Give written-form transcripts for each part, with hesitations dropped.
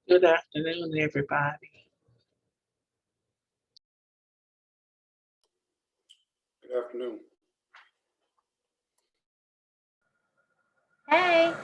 Good afternoon, everybody. Good afternoon. Hey.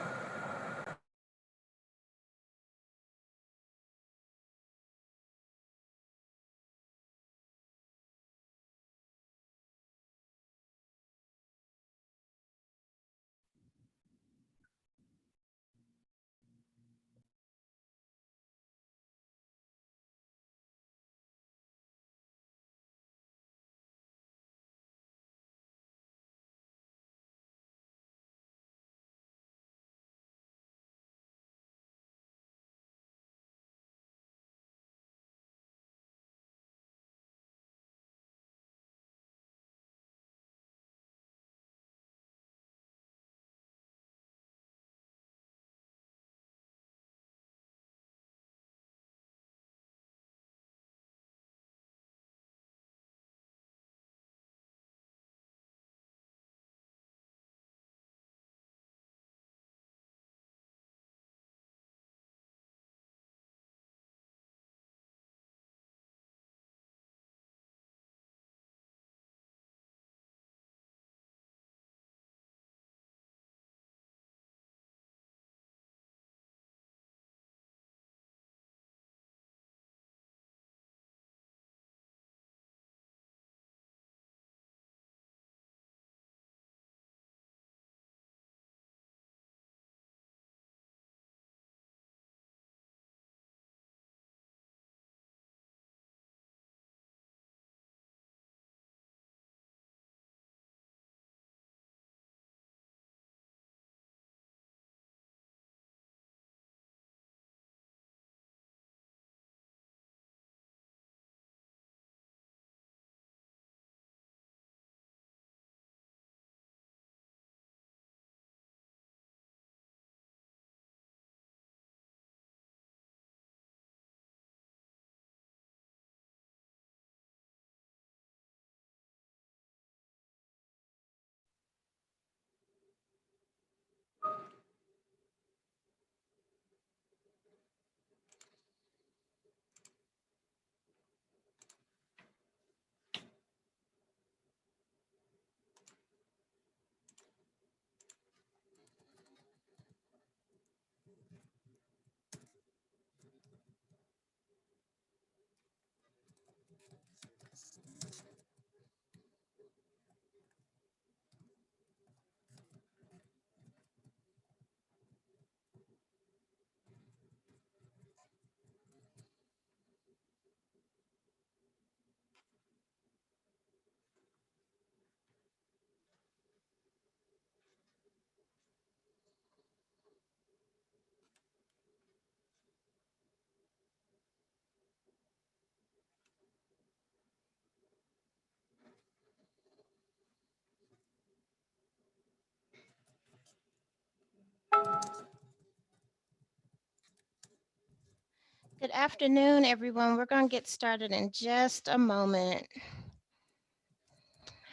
Good afternoon, everyone. We're going to get started in just a moment.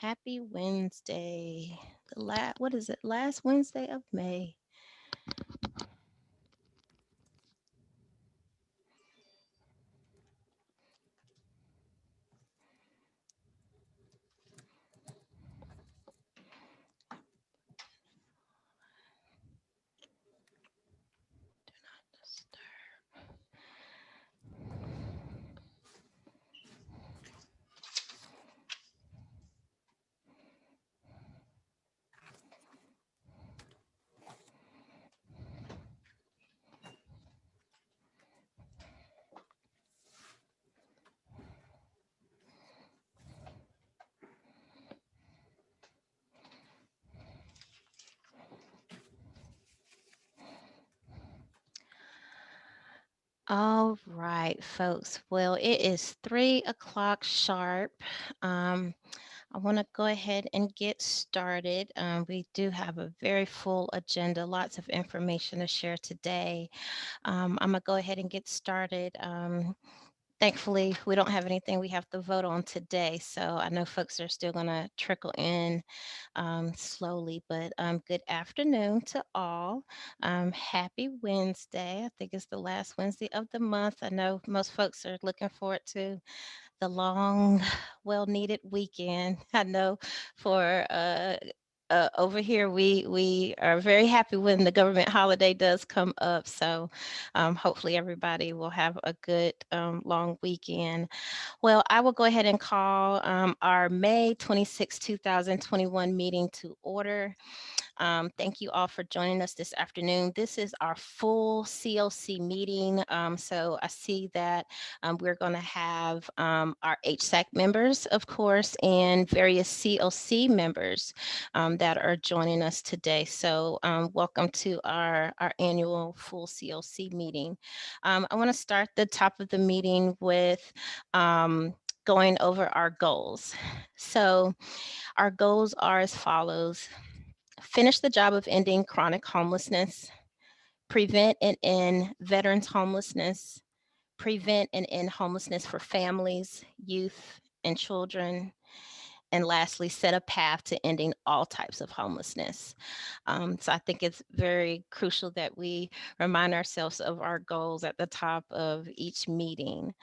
Happy Wednesday. What is it? Last Wednesday of May. Do not disturb. All right, folks. Well, it is 3 o'clock sharp. I want to go ahead and get started. We do have a very full agenda, lots of information to share today. I'm going to go ahead and get started. Thankfully, we don't have anything we have to vote on today, so I know folks are still going to trickle in slowly. But good afternoon to all. Happy Wednesday. I think it's the last Wednesday of the month. I know most folks are looking forward to the long, well-needed weekend. I know for over here, we are very happy when the government holiday does come up. So hopefully everybody will have a good long weekend. Well, I will go ahead and call our May 26, 2021 meeting to order. Thank you all for joining us this afternoon. This is our full COC meeting. So I see that we're going to have our HSAC members, of course, and various COC members that are joining us today. So welcome to our annual full COC meeting. I want to start the top of the meeting with going over our goals. So our goals are as follows: finish the job of ending chronic homelessness, prevent and end veterans homelessness, prevent and end homelessness for families, youth, and children, and lastly, set a path to ending all types of homelessness. So I think it's very crucial that we remind ourselves of our goals at the top of each meeting.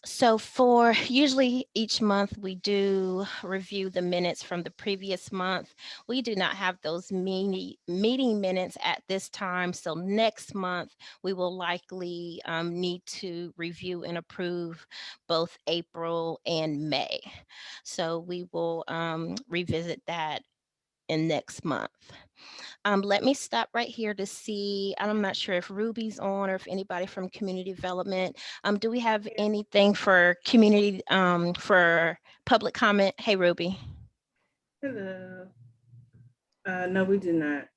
So for usually each month, we do review the minutes from the previous month. We do not have those meeting minutes at this time. So next month, we will likely need to review and approve both April and May. So we will revisit that in next month. Let me stop right here to see. I'm not sure if Ruby's on or if anybody from community development. Do we have Yeah. anything for community for public comment? Hey, Ruby. Hello. No, we do not.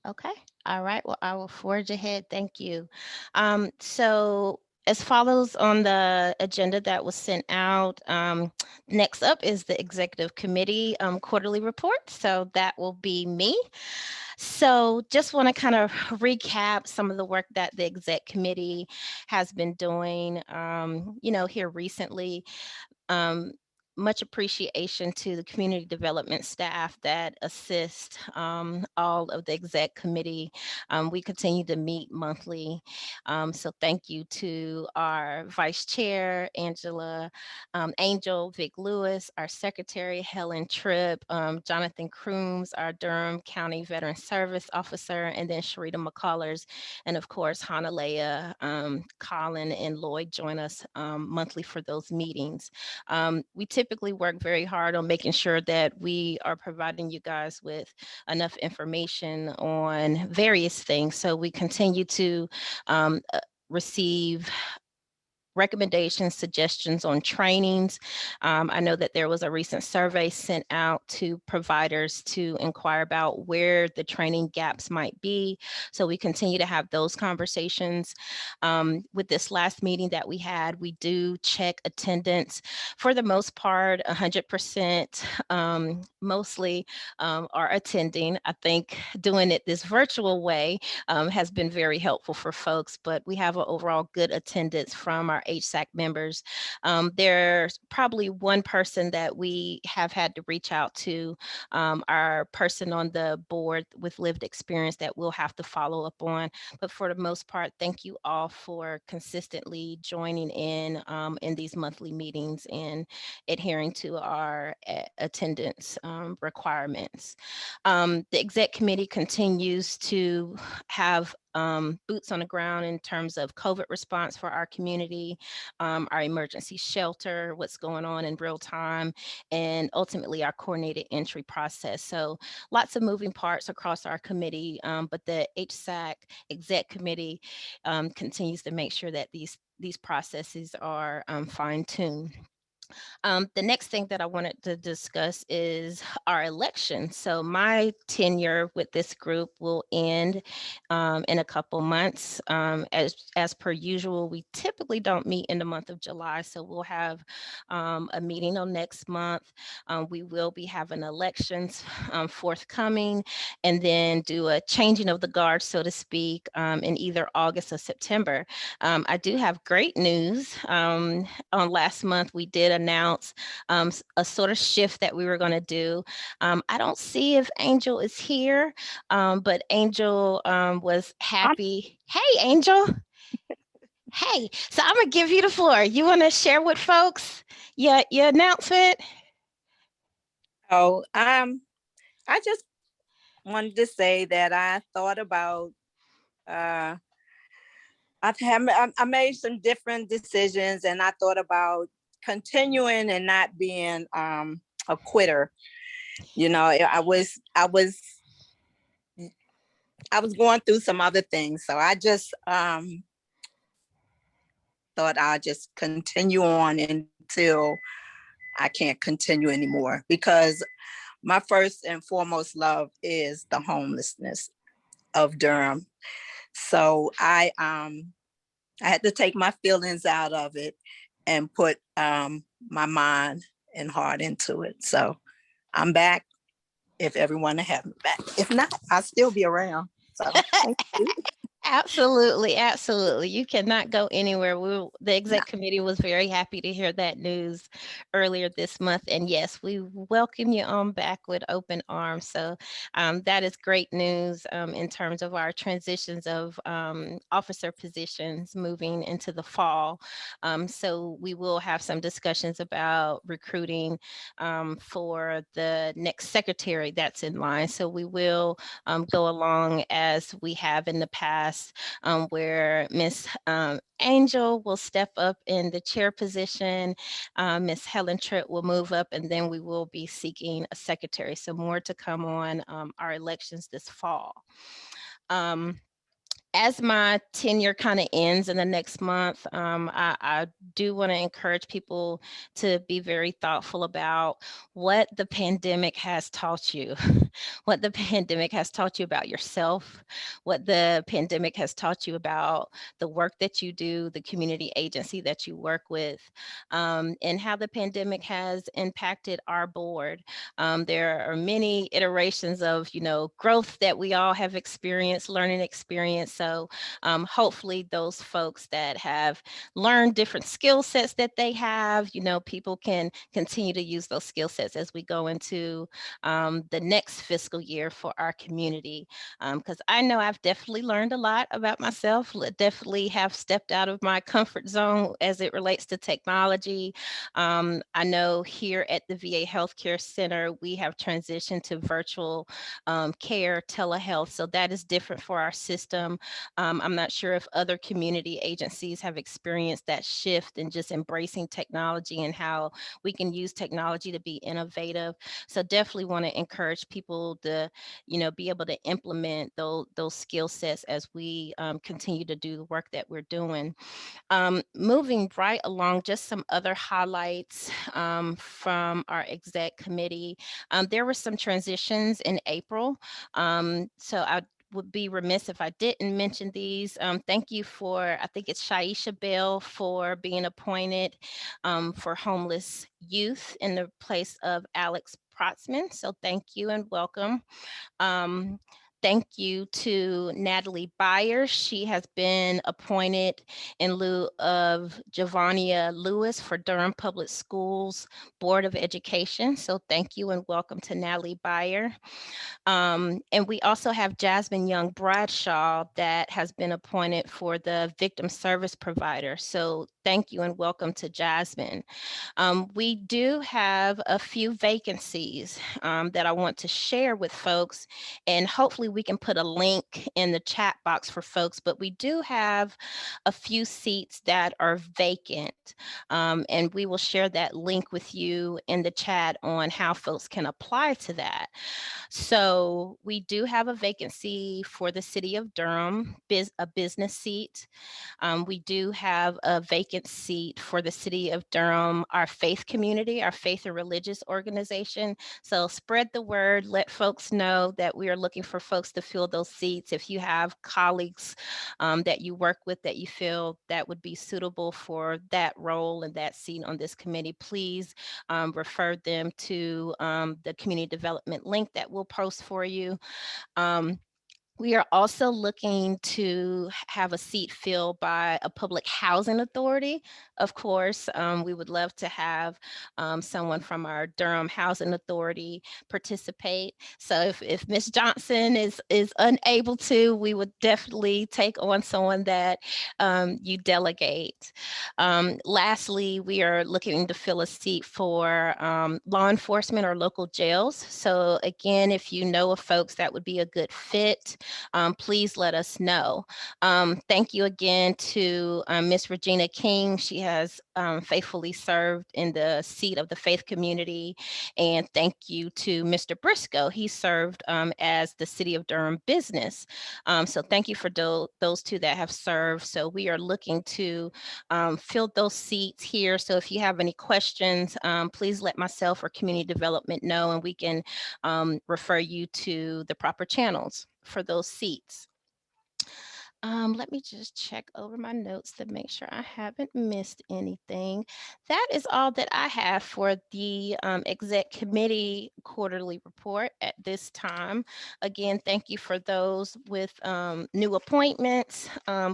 Okay. All right. Well, I will forge ahead. Thank you. So as follows on the agenda that was sent out, next up is the executive committee quarterly report. So that will be me. So just want to kind of recap some of the work that the exec committee has been doing, here recently. Um, much appreciation to the community development staff that assist all of the exec committee. We continue to meet monthly. So thank you to our vice chair, Angel Vic Lewis, our secretary, Helen Tripp, Jonathan Crooms, our Durham County Veteran Service Officer, and then Sharita McCullers, and of course, Hanalea, Colin, and Lloyd join us monthly for those meetings. We typically work very hard on making sure that we are providing you guys with enough information on various things. So we continue to receive recommendations, suggestions on trainings. I know that there was a recent survey sent out to providers to inquire about where the training gaps might be. So we continue to have those conversations. With this last meeting that we had, we do check attendance. For the most part, 100% mostly are attending. I think doing it this virtual way has been very helpful for folks, but we have an overall good attendance from our HSAC members. There's probably one person that we have had to reach out to, our person on the board with lived experience that we'll have to follow up on. But for the most part, thank you all for consistently joining in these monthly meetings and adhering to our attendance requirements. The exec committee continues to have boots on the ground in terms of COVID response for our community, our emergency shelter, what's going on in real time, and ultimately our coordinated entry process. So lots of moving parts across our committee, but the HSAC exec committee continues to make sure that these processes are fine-tuned. The next thing that I wanted to discuss is our election. So my tenure with this group will end in a couple months. As per usual, we typically don't meet in the month of July, so we'll have a meeting on next month. We will be having elections forthcoming, and then do a changing of the guard, so to speak, in either August or September. I do have great news. On last month, we did announce a sort of shift that we were going to do. I don't see if Angel is here, but Angel was I'm, happy. Hey, Angel. Hey, so I'm gonna give you the floor. You want to share with folks your announcement? oh, I just wanted to say that I thought about, uh, I made some different decisions, and I thought about continuing and not being a quitter. I was going through some other things, so I just thought I'd just continue on until I can't continue anymore, because my first and foremost love is the homelessness of Durham. So I had to take my feelings out of it and put my mind and heart into it. So I'm back if everyone will have me back. If not, I'll still be around. So thank you. Absolutely, absolutely. You cannot go anywhere. The No. exec committee was very happy to hear that news earlier this month. And yes, we welcome you on back with open arms. So that is great news in terms of our transitions of officer positions moving into the fall. So we will have some discussions about recruiting for the next secretary that's in line. So we will go along as we have in the past, where Miss Angel will step up in the chair position. Miss Helen Tritt will move up, and then we will be seeking a secretary. So more to come on our elections this fall. As my tenure kind of ends in the next month, I do want to encourage people to be very thoughtful about what the pandemic has taught you, what the pandemic has taught you about yourself, what the pandemic has taught you about the work that you do, the community agency that you work with, and how the pandemic has impacted our board. There are many iterations of, growth that we all have experienced, learning experience. So hopefully those folks that have learned different skill sets that they have, people can continue to use those skill sets as we go into the next fiscal year for our community. Because I know I've definitely learned a lot about myself, definitely have stepped out of my comfort zone as it relates to technology. I know here at the VA Healthcare Center, we have transitioned to virtual care, telehealth. So that is different for our system. I'm not sure if other community agencies have experienced that shift in just embracing technology and how we can use technology to be innovative. So definitely want to encourage people to, be able to implement those skill sets as we continue to do the work that we're doing. Moving right along, just some other highlights from our exec committee. There were some transitions in April. So I would be remiss if I didn't mention these. Thank you for, I think it's Shaisha Bell, for being appointed for homeless youth in the place of Alex Protzman. So thank you and welcome. Um, Thank you to Natalie Byers. She has been appointed in lieu of Giovannia Lewis for Durham Public Schools Board of Education. So thank you and welcome to Natalie Byers. And we also have Jasmine Young Bradshaw that has been appointed for the victim service provider. So thank you and welcome to Jasmine. We do have a few vacancies that I want to share with folks, and hopefully we can put a link in the chat box for folks, but we do have a few seats that are vacant, and we will share that link with you in the chat on how folks can apply to that. So we do have a vacancy for the city of Durham, a business seat. We do have a vacancy vacant seat for the City of Durham, our faith community, our faith and religious organization. So spread the word, let folks know that we are looking for folks to fill those seats. If you have colleagues that you work with that you feel that would be suitable for that role and that seat on this committee, please refer them to the community development link that we'll post for you. We are also looking to have a seat filled by a public housing authority. Of course, we would love to have someone from our Durham Housing Authority participate. So if Ms. Johnson is unable to, we would definitely take on someone that you delegate. Lastly, we are looking to fill a seat for law enforcement or local jails. So again, if you know of folks that would be a good fit, please let us know. Thank you again to Ms. Regina King. She has faithfully served in the seat of the faith community. And thank you to Mr. Briscoe. He served as the City of Durham business. So thank you for those two that have served. So we are looking to fill those seats here. So if you have any questions, please let myself or community development know, and we can refer you to the proper channels for those seats. Let me just check over my notes to make sure I haven't missed anything. That is all that I have for the exec committee quarterly report at this time. Again, thank you for those with new appointments.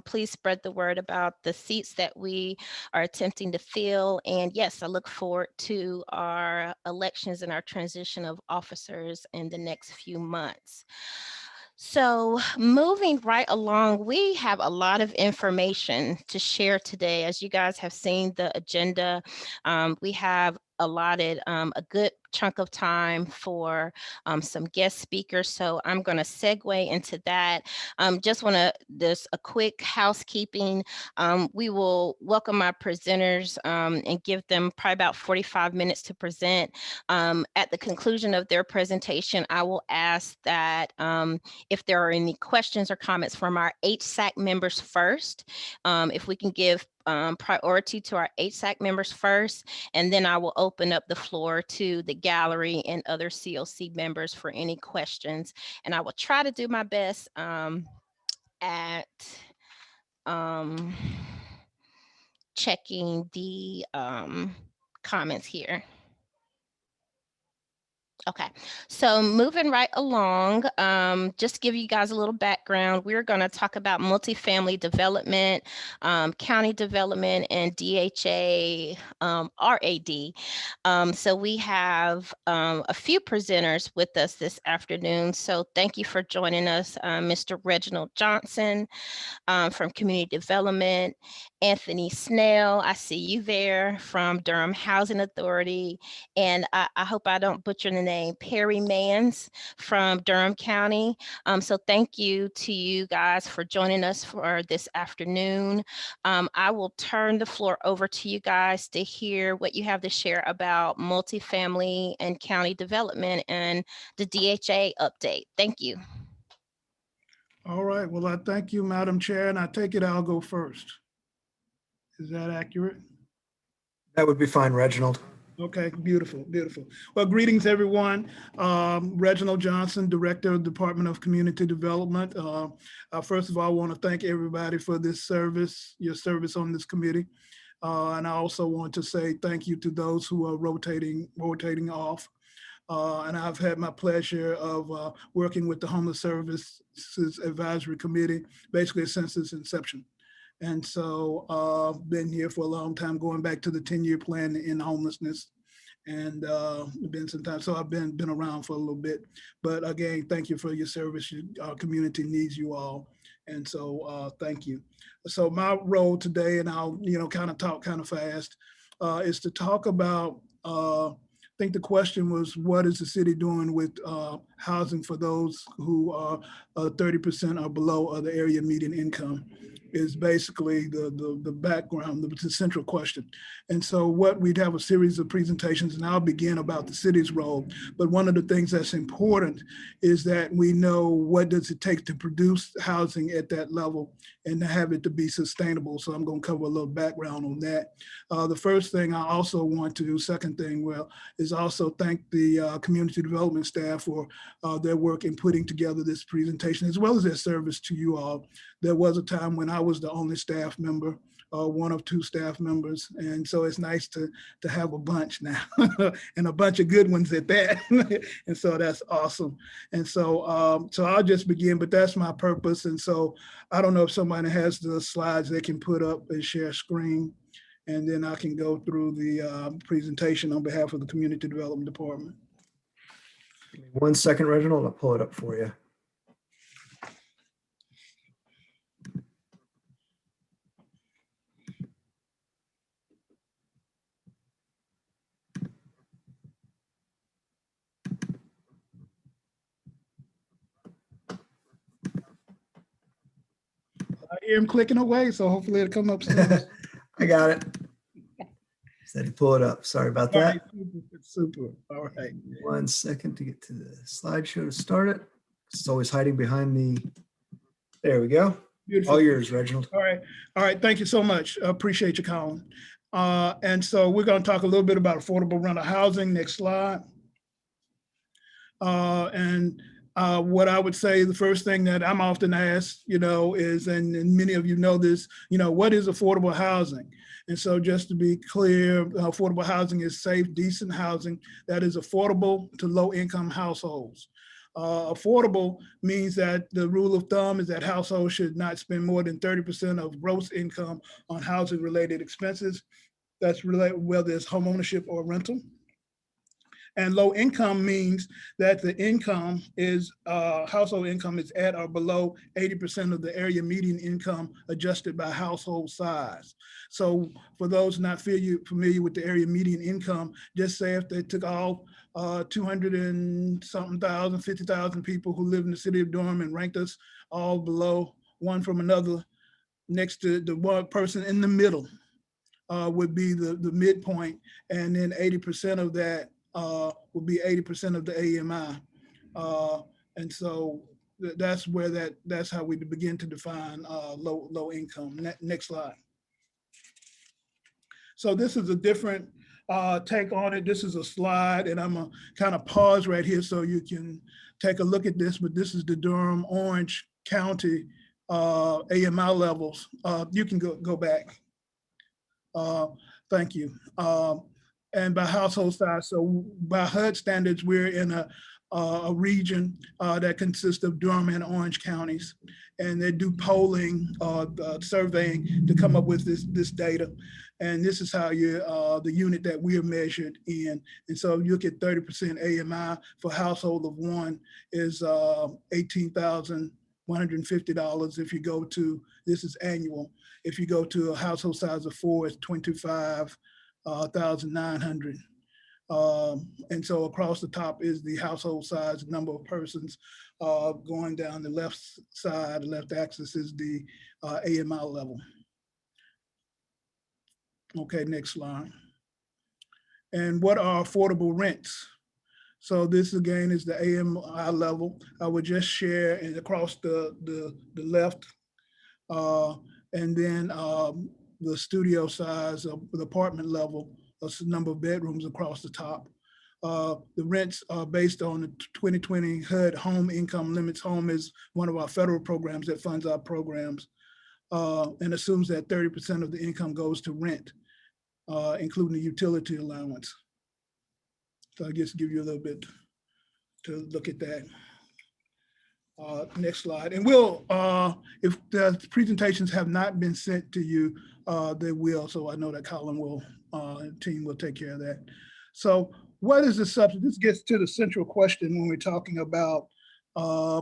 Please spread the word about the seats that we are attempting to fill. And yes, I look forward to our elections and our transition of officers in the next few months. So moving right along, we have a lot of information to share today. As you guys have seen the agenda, we have allotted a good chunk of time for some guest speakers. So I'm going to segue into that. Just want to, there's a quick housekeeping. We will welcome our presenters and give them probably about 45 minutes to present. At the conclusion of their presentation, I will ask that if there are any questions or comments from our HSAC members first, if we can give priority to our HSAC members first, and then I will open up the floor to the gallery and other CoC members for any questions. And I will try to do my best at checking the comments here. Okay, so moving right along, just to give you guys a little background, we're going to talk about multifamily development, county development, and DHA RAD. So we have a few presenters with us this afternoon. So thank you for joining us, Mr. Reginald Johnson from Community Development, Anthony Snell, I see you there, from Durham Housing Authority, and I hope I don't butcher the name, Perry Mans from Durham County. So thank you to you guys for joining us for this afternoon. I will turn the floor over to you guys to hear what you have to share about multifamily and county development and the DHA update. Thank you. All right, well, I thank you, Madam Chair, and I take it I'll go first. Is that accurate? That would be fine, Reginald. Okay, beautiful, beautiful. Well, greetings, everyone. Reginald Johnson, Director of the Department of Community Development. First of all, I want to thank everybody for this service, your service on this committee. And I also want to say thank you to those who are rotating off. And I've had my pleasure of working with the Homeless Services Advisory Committee basically since its inception. And so I've been here for a long time, going back to the 10-year plan in homelessness, and been some time. So I've been around for a little bit. But again, thank you for your service. Our community needs you all. And so thank you. So my role today, and I'll kind of talk kind of fast, is to talk about, I think the question was, what is the city doing with housing for those who are 30% or below of the area median income? is basically the background, the central question. And so what we'd have a series of presentations, and I'll begin about the city's role. But one of the things that's important is that we know what does it take to produce housing at that level and to have it to be sustainable. So I'm going to cover a little background on that. The first thing I also want to do, second thing, well, is also thank the community development staff for their work in putting together this presentation, as well as their service to you all. There was a time when I was the only staff member, one of two staff members. And so it's nice to have a bunch now and a bunch of good ones at that. And so that's awesome. And so, so I'll just begin, but that's my purpose. And so I don't know if somebody has the slides they can put up and share screen, and then I can go through the presentation on behalf of the Community Development Department. Give me 1 second, Reginald. I'll pull it up for you. I hear him clicking away, so hopefully it'll come up soon. I got it. Said to pull it up. Sorry about All that. right, super. All right. 1 second to get to the slideshow to start it. It's always hiding behind the. There we go. Beautiful. All yours, Reginald. All right. Thank you so much. I appreciate you, Colin. And so we're going to talk a little bit about affordable rental housing. Next slide. What I would say, the first thing that I'm often asked, is, and many of you know this, what is affordable housing? And so just to be clear, affordable housing is safe, decent housing that is affordable to low-income households. Affordable means that the rule of thumb is that households should not spend more than 30% of gross income on housing-related expenses. That's related whether it's homeownership or rental. And low income means that the income is, household income is at or below 80% of the area median income adjusted by household size. So for those not familiar with the area median income, just say if they took all 200 and something thousand, 50,000 people who live in the city of Durham and ranked us all below one from another, next to the one person in the middle would be the midpoint, and then 80% of that would be 80% of the AMI. And so that's where that's how we begin to define low income. Next slide. So this is a different take on it. This is a slide, and I'm gonna kind of pause right here so you can take a look at this, but this is the Durham Orange County AMI levels. You can go back. Thank you. And by household size, so by HUD standards, we're in a region that consists of Durham and Orange counties, and they do polling, surveying to come up with this data. And this is how the unit that we are measured in. And so you look at 30% AMI for household of one is $18,150. If you go to, this is annual. If you go to a household size of four, it's $25,900. And so across the top is the household size, number of persons. Going down the left side, the left axis is the AMI level. Okay, next slide. And what are affordable rents? So this again is the AMI level. I would just share and across the left, and then the studio size of the apartment level, a number of bedrooms across the top. The rents are based on the 2020 HUD Home Income Limits. Home is one of our federal programs that funds our programs, and assumes that 30% of the income goes to rent, including the utility allowance. So I just give you a little bit to look at that. Next slide. And we'll, if the presentations have not been sent to you, they will. So I know that Colin will, team will take care of that. So what is the substance? This gets to the central question when we're talking about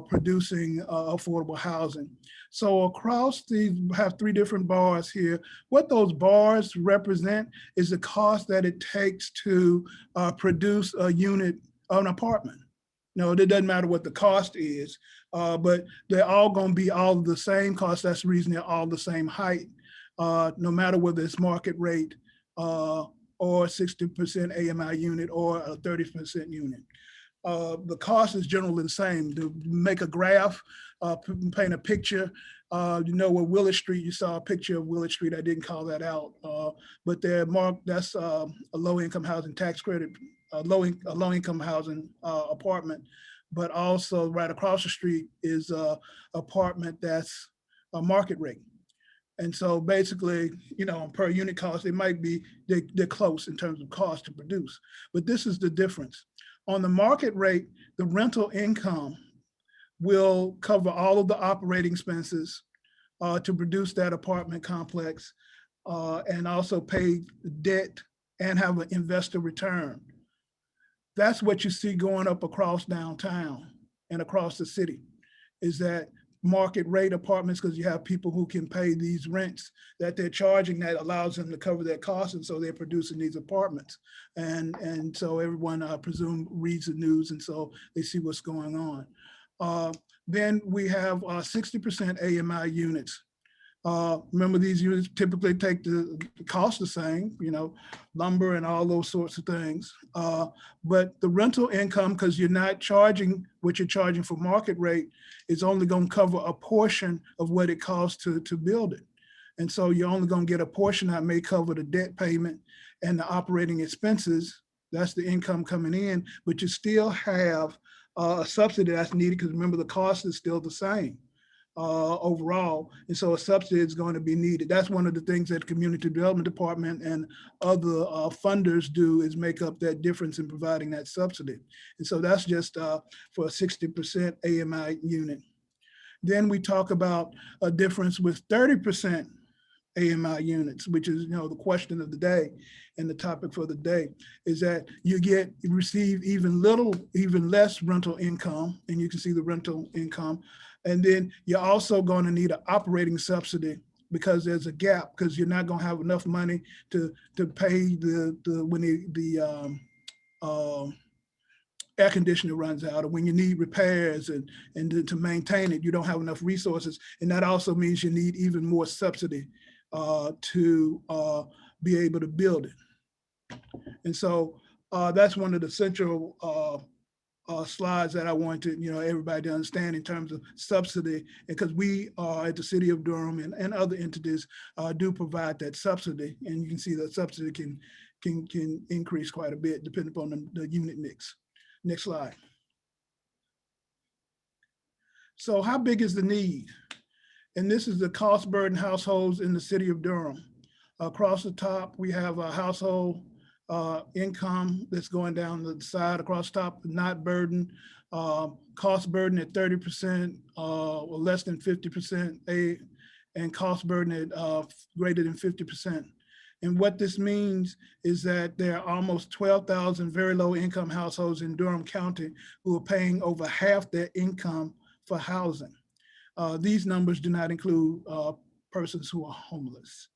producing affordable housing. So across these, we have three different bars here. What those bars represent is the cost that it takes to produce a unit, an apartment. No, it doesn't matter what the cost is, but they're all going to be all the same cost. That's the reason they're all the same height, no matter whether it's market rate or 60% AMI unit or a 30% unit. The cost is generally the same. To make a graph, paint a picture, you know, with Willard Street, you saw a picture of Willard Street. I didn't call that out, but they're marked, that's a low-income housing tax credit, a low-income housing apartment, but also right across the street is a apartment that's a market rate. And so basically, you know, per unit cost, it might be, they're close in terms of cost to produce, but this is the difference. On the market rate, the rental income will cover all of the operating expenses to produce that apartment complex and also pay debt and have an investor return. That's what you see going up across downtown and across the city, is that market rate apartments, because you have people who can pay these rents that they're charging that allows them to cover their costs, and so they're producing these apartments. And so everyone, I presume, reads the news, and so they see what's going on. Then we have 60% AMI units. Remember, these units typically take the cost the same, you know, lumber and all those sorts of things. But the rental income, because you're not charging what you're charging for market rate, is only going to cover a portion of what it costs to build it. And so you're only going to get a portion that may cover the debt payment and the operating expenses. That's the income coming in, but you still have a subsidy that's needed, because remember, the cost is still the same overall. And so a subsidy is going to be needed. That's one of the things that the Community Development Department and other funders do, is make up that difference in providing that subsidy. And so that's just for a 60% AMI unit. Then we talk about a difference with 30% AMI units, which is, you know, the question of the day and the topic for the day, is that you receive even less rental income, and you can see the rental income. And then you're also going to need an operating subsidy, because there's a gap, because you're not going to have enough money to pay when the air conditioner runs out, or when you need repairs and to maintain it, you don't have enough resources. And that also means you need even more subsidy to be able to build it. And so that's one of the central slides that I wanted, you know, everybody to understand in terms of subsidy, because we at the City of Durham and other entities do provide that subsidy, and you can see that subsidy can increase quite a bit depending upon the unit mix. Next slide. So how big is the need? And this is the cost burden households in the City of Durham. Across the top, we have a household income that's going down the side. Across the top, not burden, cost burden at 30% or less than 50%, and cost burden at greater than 50%. And what this means is that there are almost 12,000 very low income households in Durham County who are paying over half their income for housing. These numbers do not include persons who are homeless.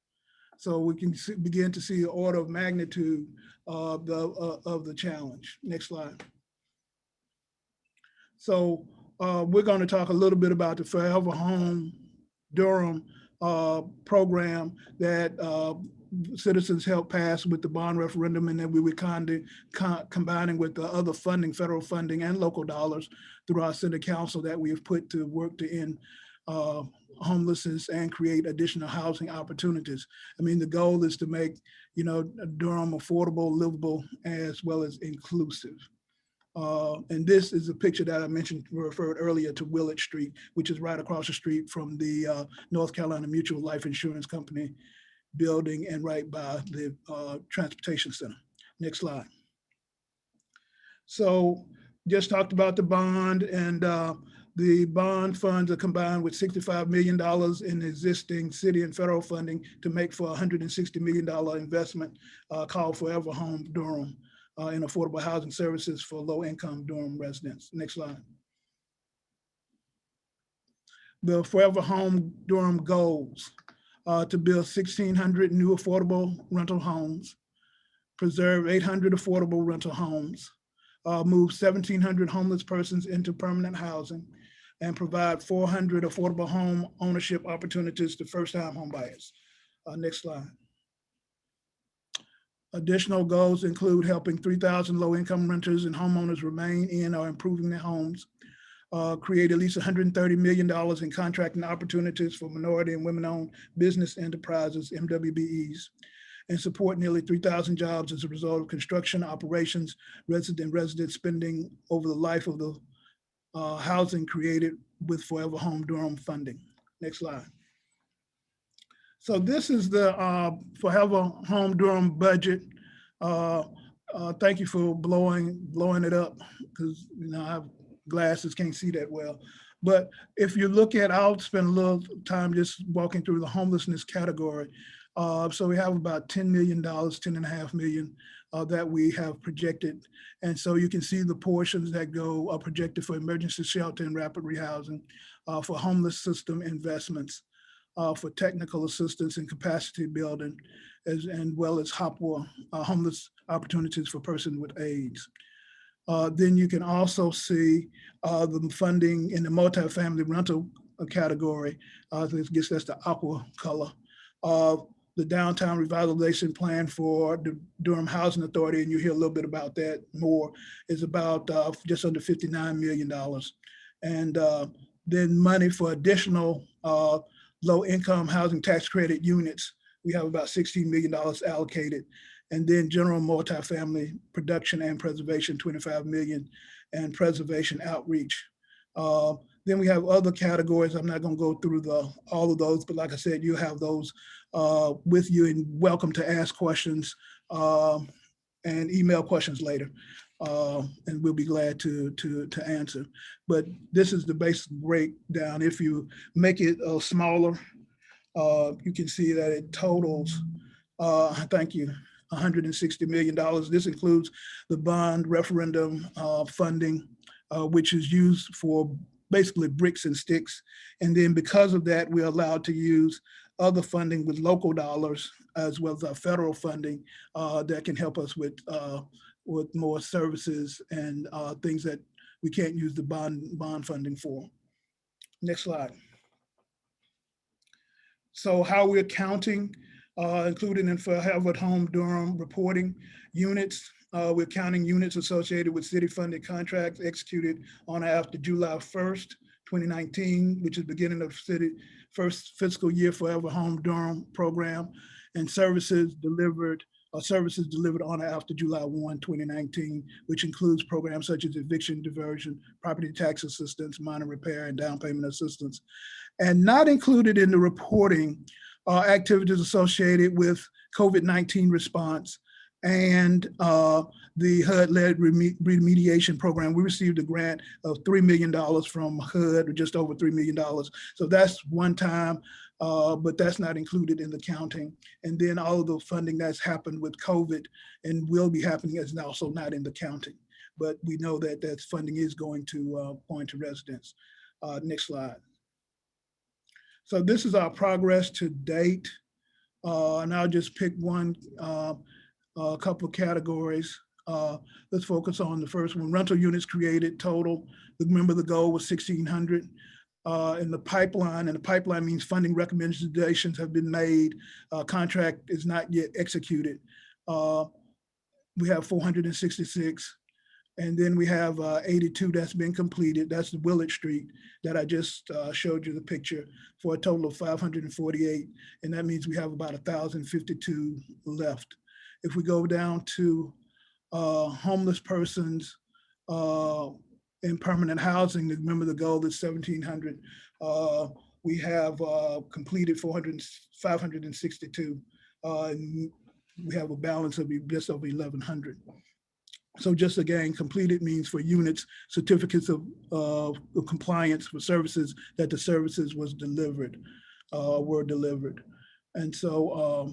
So we can begin to see the order of magnitude of the challenge. Next slide. So we're going to talk a little bit about the Forever Home Durham program that citizens helped pass with the bond referendum, and then we were combining with the other funding, federal funding and local dollars through our city council that we have put to work to end homelessness and create additional housing opportunities. I mean, the goal is to make, you know, Durham affordable, livable, as well as inclusive. And this is a picture that I mentioned, referred earlier to Willard Street, which is right across the street from the North Carolina Mutual Life Insurance Company building and right by the transportation center. Next slide. So just talked about the bond, and the bond funds are combined with $65 million in existing city and federal funding to make for $160 million investment called Forever Home Durham in affordable housing services for low-income Durham residents. Next slide. The Forever Home Durham goals to build 1,600 new affordable rental homes, preserve 800 affordable rental homes, move 1,700 homeless persons into permanent housing, and provide 400 affordable home ownership opportunities to first-time home buyers. Next slide. Additional goals include helping 3,000 low-income renters and homeowners remain in or improving their homes, create at least $130 million in contracting opportunities for minority and women-owned business enterprises, MWBEs, and support nearly 3,000 jobs as a result of construction operations, resident spending over the life of the housing created with Forever Home Durham funding. Next slide. So this is the Forever Home Durham budget. Thank you for blowing it up, because I have glasses, can't see that well. But if you look at, I'll spend a little time just walking through the homelessness category. So we have about $10 million, $10.5 million that we have projected. And so you can see the portions that are projected for emergency shelter and rapid rehousing, for homeless system investments, for technical assistance and capacity building, and well as homeless opportunities for persons with AIDS. Then you can also see the funding in the multifamily rental category. I guess that's the aqua color. The downtown revitalization plan for the Durham Housing Authority, and you hear a little bit about that more, is about just under $59 million. And then money for additional low-income housing tax credit units, we have about $16 million allocated. And then general multifamily production and preservation, $25 million, and preservation outreach. Then we have other categories. I'm not going to go through all of those, but like I said, you have those with you, and welcome to ask questions and email questions later. And we'll be glad to answer. But this is the basic breakdown. If you make it smaller, you can see that it totals, thank you, $160 million. This includes the bond referendum funding, which is used for basically bricks and sticks. And then because of that, we're allowed to use other funding with local dollars, as well as our federal funding that can help us with more services and things that we can't use the bond funding for. Next slide. So how we're counting, including in Forever Home Durham reporting units. We're counting units associated with city-funded contracts executed on or after July 1st, 2019, which is beginning of city first fiscal year Forever Home Durham program, and services delivered on or after July 1, 2019, which includes programs such as eviction diversion, property tax assistance, minor repair, and down payment assistance. And not included in the reporting are activities associated with COVID-19 response and the HUD-led remediation program. We received a grant of $3 million from HUD, or just over $3 million. So that's one time, but that's not included in the counting. And then all of the funding that's happened with COVID and will be happening is also not in the counting. But we know that that funding is going to residents. Next slide. So this is our progress to date. And I'll just pick a couple of categories. Let's focus on the first one. Rental units created total. Remember, the goal was 1,600 in the pipeline, and the pipeline means funding recommendations have been made. Contract is not yet executed. We have 466. And then we have 82 that's been completed. That's the Willard Street that I just showed you the picture, for a total of 548. And that means we have about 1,052 left. If we go down to homeless persons in permanent housing, remember the goal is 1,700. We have completed 562. And we have a balance of just over 1,100. So just again, completed means for units, certificates of compliance for services that the services were delivered. And so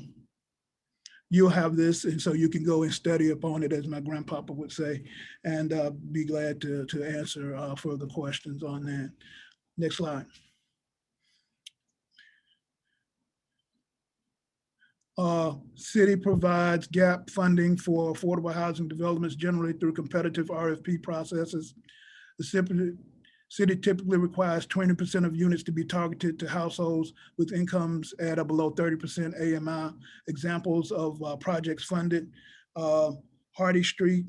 you'll have this, and so you can go and study upon it, as my grandpapa would say, and be glad to answer further questions on that. Next slide. City provides gap funding for affordable housing developments generally through competitive RFP processes. The city typically requires 20% of units to be targeted to households with incomes at or below 30% AMI. Examples of projects funded, Hardy Street,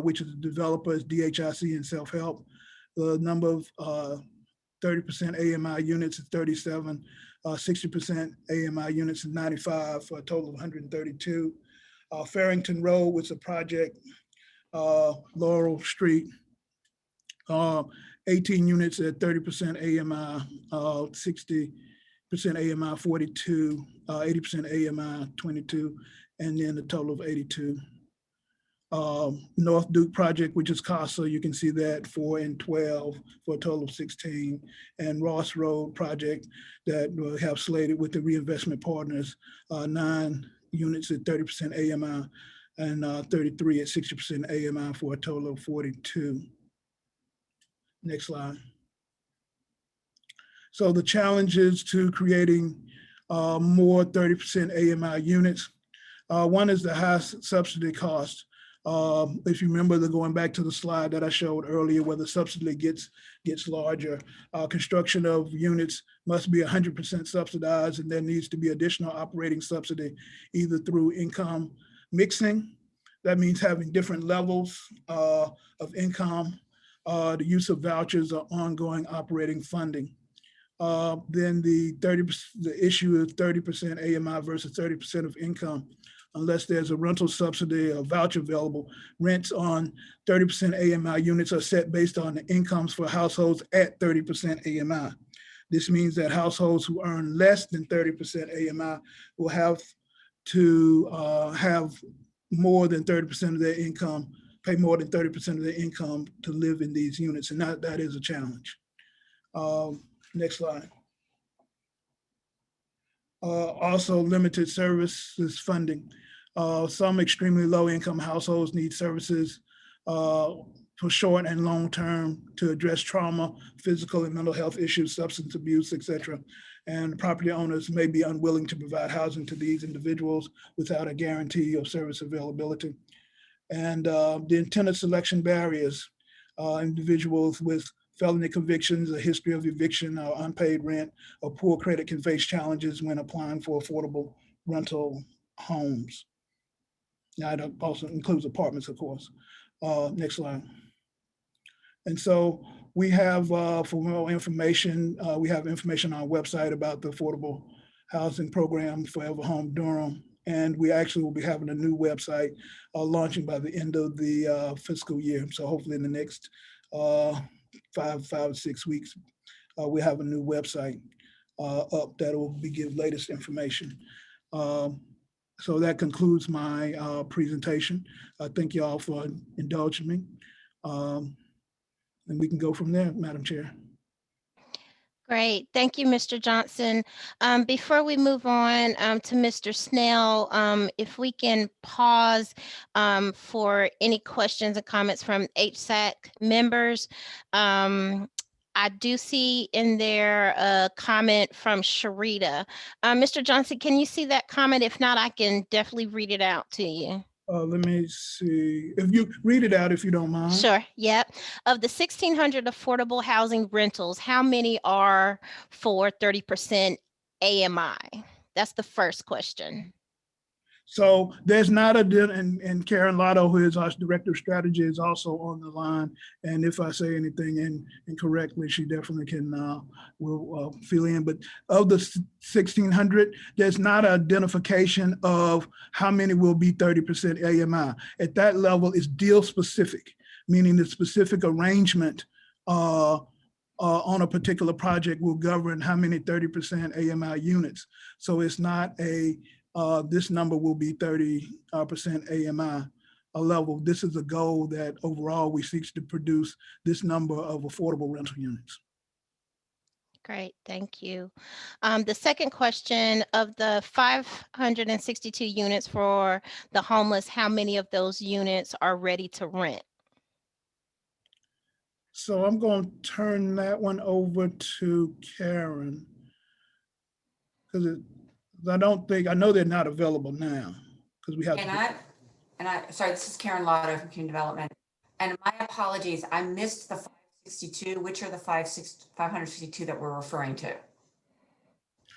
which is a developer, is DHIC and self-help. The number of 30% AMI units is 37, 60% AMI units is 95, for a total of 132. Farrington Road was a project, Laurel Street, 18 units at 30% AMI, 60% AMI 42, 80% AMI 22, and then a total of 82. North Duke project, which is CoC, you can see that 4 and 12 for a total of 16. And Ross Road project that we have slated with the reinvestment partners, 9 units at 30% AMI and 33 at 60% AMI for a total of 42. Next slide. So the challenges to creating more 30% AMI units. One is the high subsidy cost. If you remember going back to the slide that I showed earlier where the subsidy gets larger, construction of units must be 100% subsidized, and there needs to be additional operating subsidy either through income mixing. That means having different levels of income, the use of vouchers or ongoing operating funding. Then the issue of 30% AMI versus 30% of income. Unless there's a rental subsidy or voucher available, rents on 30% AMI units are set based on the incomes for households at 30% AMI. This means that households who earn less than 30% AMI will have to have more than 30% of their income, pay more than 30% of their income to live in these units, and that is a challenge. Next slide. Also limited services funding. Some extremely low income households need services for short and long term to address trauma, physical and mental health issues, substance abuse, etc. And property owners may be unwilling to provide housing to these individuals without a guarantee of service availability. And the tenant selection barriers, individuals with felony convictions, a history of eviction or unpaid rent, or poor credit can face challenges when applying for affordable rental homes. Now, that also includes apartments, of course. Next slide. And so we have, for more information, we have information on our website about the affordable housing program, Forever Home Durham. And we actually will be having a new website launching by the end of the fiscal year. So hopefully in the next 5 or 6 weeks, we have a new website up that will give latest information. So that concludes my presentation. Thank you all for indulging me. And we can go from there, Madam Chair. Great. Thank you, Mr. Johnson. Before we move on to Mr. Snell, if we can pause for any questions and comments from HSAC members. I do see in there a comment from Sharita. Mr. Johnson, can you see that comment? If not, I can definitely read it out to you. Let me see. If you read it out, if you don't mind. Sure. Yep. Of the 1,600 affordable housing rentals, how many are for 30% AMI? That's the first question. So there's not and Karen Lotto, who is our director of strategy, is also on the line. And if I say anything incorrectly, she definitely can will fill in. But of the 1,600, there's not an identification of how many will be 30% AMI. At that level, it's deal specific, meaning the specific arrangement on a particular project will govern how many 30% AMI units. So it's not a this number will be 30% AMI level. This is a goal that overall we seek to produce this number of affordable rental units. Great, thank you. The second question, of the 562 units for the homeless, how many of those units are ready to rent? So I'm going to turn that one over to Karen, because 'Cause I know they're not available now because we have to. Sorry, this is Karen Lotto from Community Development. And my apologies, I missed the 562. Which are the 562 that we're referring to?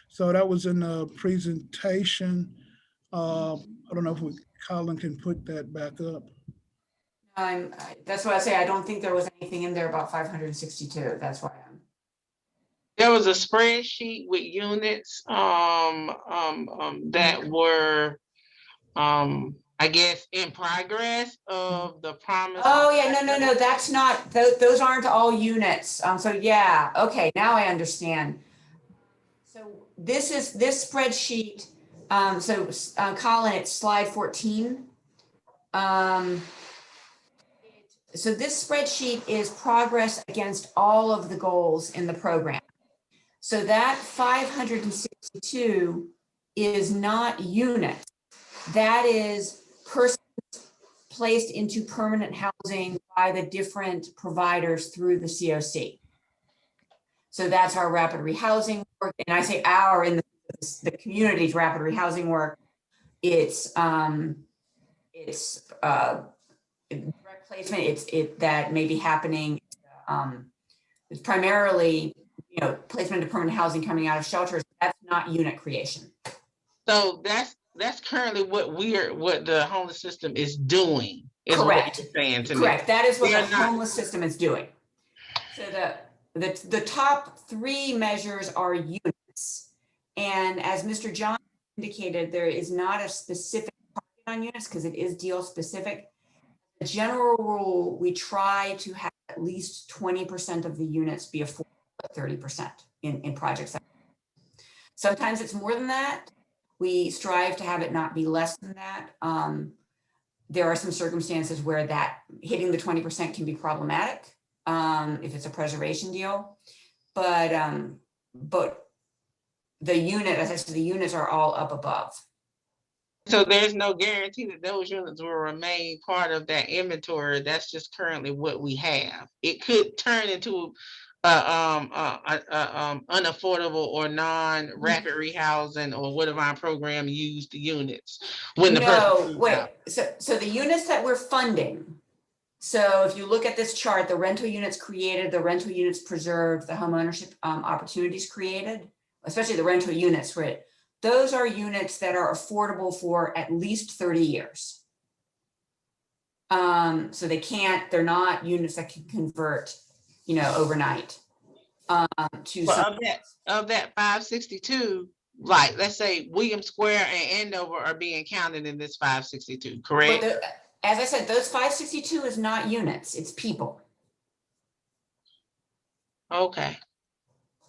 So that was in the presentation. I don't know if Colin can put that back up. That's what I say. I don't think there was anything in there about 562. That's why I'm. There was a spreadsheet with units that were I guess in progress of the promise. Oh yeah, no, that's not, those aren't all units. So yeah, okay, now I understand. So this spreadsheet, Colin, it's slide 14. So this spreadsheet is progress against all of the goals in the program. So that 562 is not units. That is persons placed into permanent housing by the different providers through the CoC. So that's our rapid rehousing work. And I say our in the community's rapid rehousing work. It's direct placement. It's that may be happening. It's primarily, placement into permanent housing coming out of shelters. That's not unit creation. So that's currently what the homeless system is doing. Is Correct. What you're saying to Correct. me. That is what They're the not- homeless system is doing. So the top three measures are units. And as Mr. John indicated, there is not a specific target on units because it is deal specific. The general rule, we try to have at least 20% of the units be affordable at 30% in projects. Sometimes it's more than that. We strive to have it not be less than that. There are some circumstances where that hitting the 20% can be problematic if it's a preservation deal. But the unit, as I said, the units are all up above. So there's no guarantee that those units will remain part of that inventory. That's just currently what we have. It could turn into unaffordable or non-rapid rehousing or whatever our program used the units. When the No, wait, so the units that we're funding, so if you look at this chart, the rental units created, the rental units preserved, the home ownership opportunities created, especially the rental units, right? Those are units that are affordable for at least 30 years. So they're not units that can convert, overnight. Well, of that 562, like let's say William Square and Andover are being counted in this 562, correct? As I said, those 562 is not units, it's people. Okay.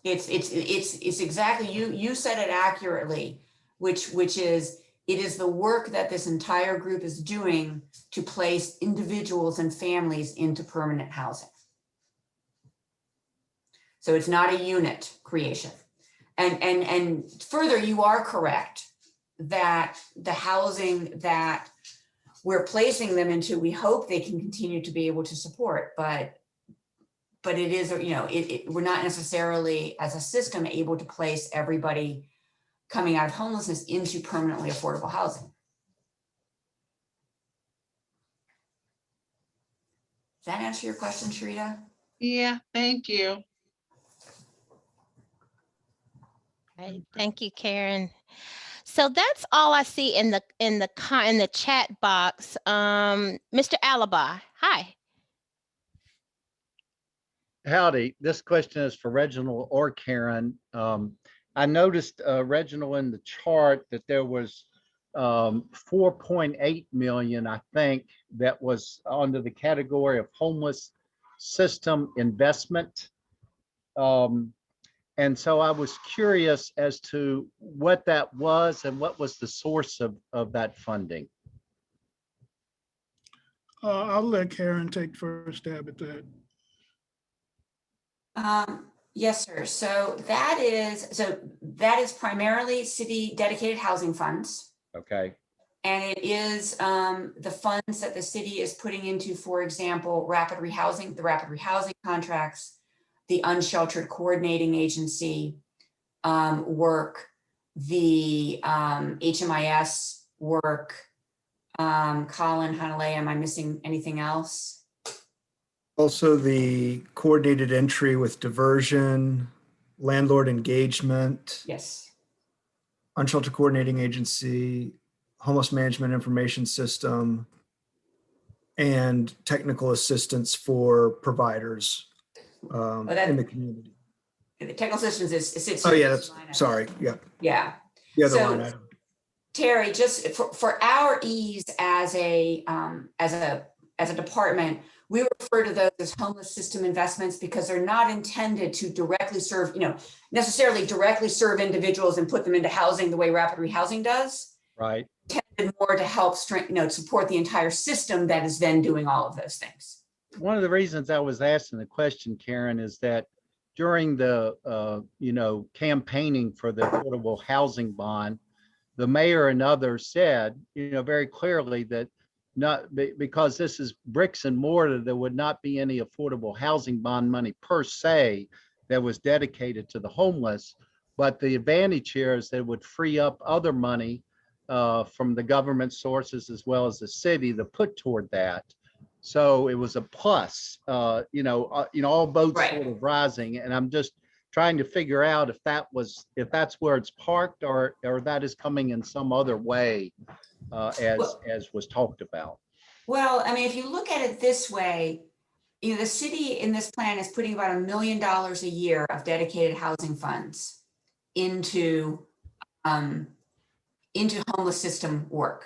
It's exactly, you said it accurately, which is, it is the work that this entire group is doing to place individuals and families into permanent housing. So it's not a unit creation. And further, you are correct that the housing that we're placing them into, we hope they can continue to be able to support, but it is, we're not necessarily as a system able to place everybody coming out of homelessness into permanently affordable housing. Does that answer your question, Sharita? Yeah, thank you. Right. Thank you, Karen. So that's all I see in the chat box. Mr. Alibi, hi. Howdy, this question is for Reginald or Karen. I noticed, Reginald, in the chart that there was 4.8 million, I think, that was under the category of homeless system investment. And so I was curious as to what that was and what was the source of that funding. I'll let Karen take first stab at that. Yes, sir. So that is primarily city dedicated housing funds. Okay. And it is the funds that the city is putting into, for example, the rapid rehousing contracts, the unsheltered coordinating agency work, the HMIS work. Colin, Hanalei, am I missing anything else? Also the coordinated entry with diversion, landlord engagement, Yes. unsheltered coordinating agency, homeless management information system, and technical assistance for providers in the community. The technical systems is. Oh yeah, that's, sorry, yeah. Yeah. The other So, line item. Terry, just for our ease as a department, we refer to those as homeless system investments because they're not intended to directly serve, necessarily directly serve individuals and put them into housing the way rapid rehousing does. Right. Intended more to help support the entire system that is then doing all of those things. One of the reasons I was asking the question, Karen, is that during the, campaigning for the affordable housing bond, the mayor and others said, very clearly that because this is bricks and mortar, there would not be any affordable housing bond money per se that was dedicated to the homeless. But the advantage here is that it would free up other money from the government sources as well as the city to put toward that. So it was a plus, all boats Right. sort of rising. And I'm just trying to figure out if that's where it's parked or that is coming in some other way as was talked about. Well, I mean, if you look at it this way, the city in this plan is putting about $1 million a year of dedicated housing funds into homeless system work.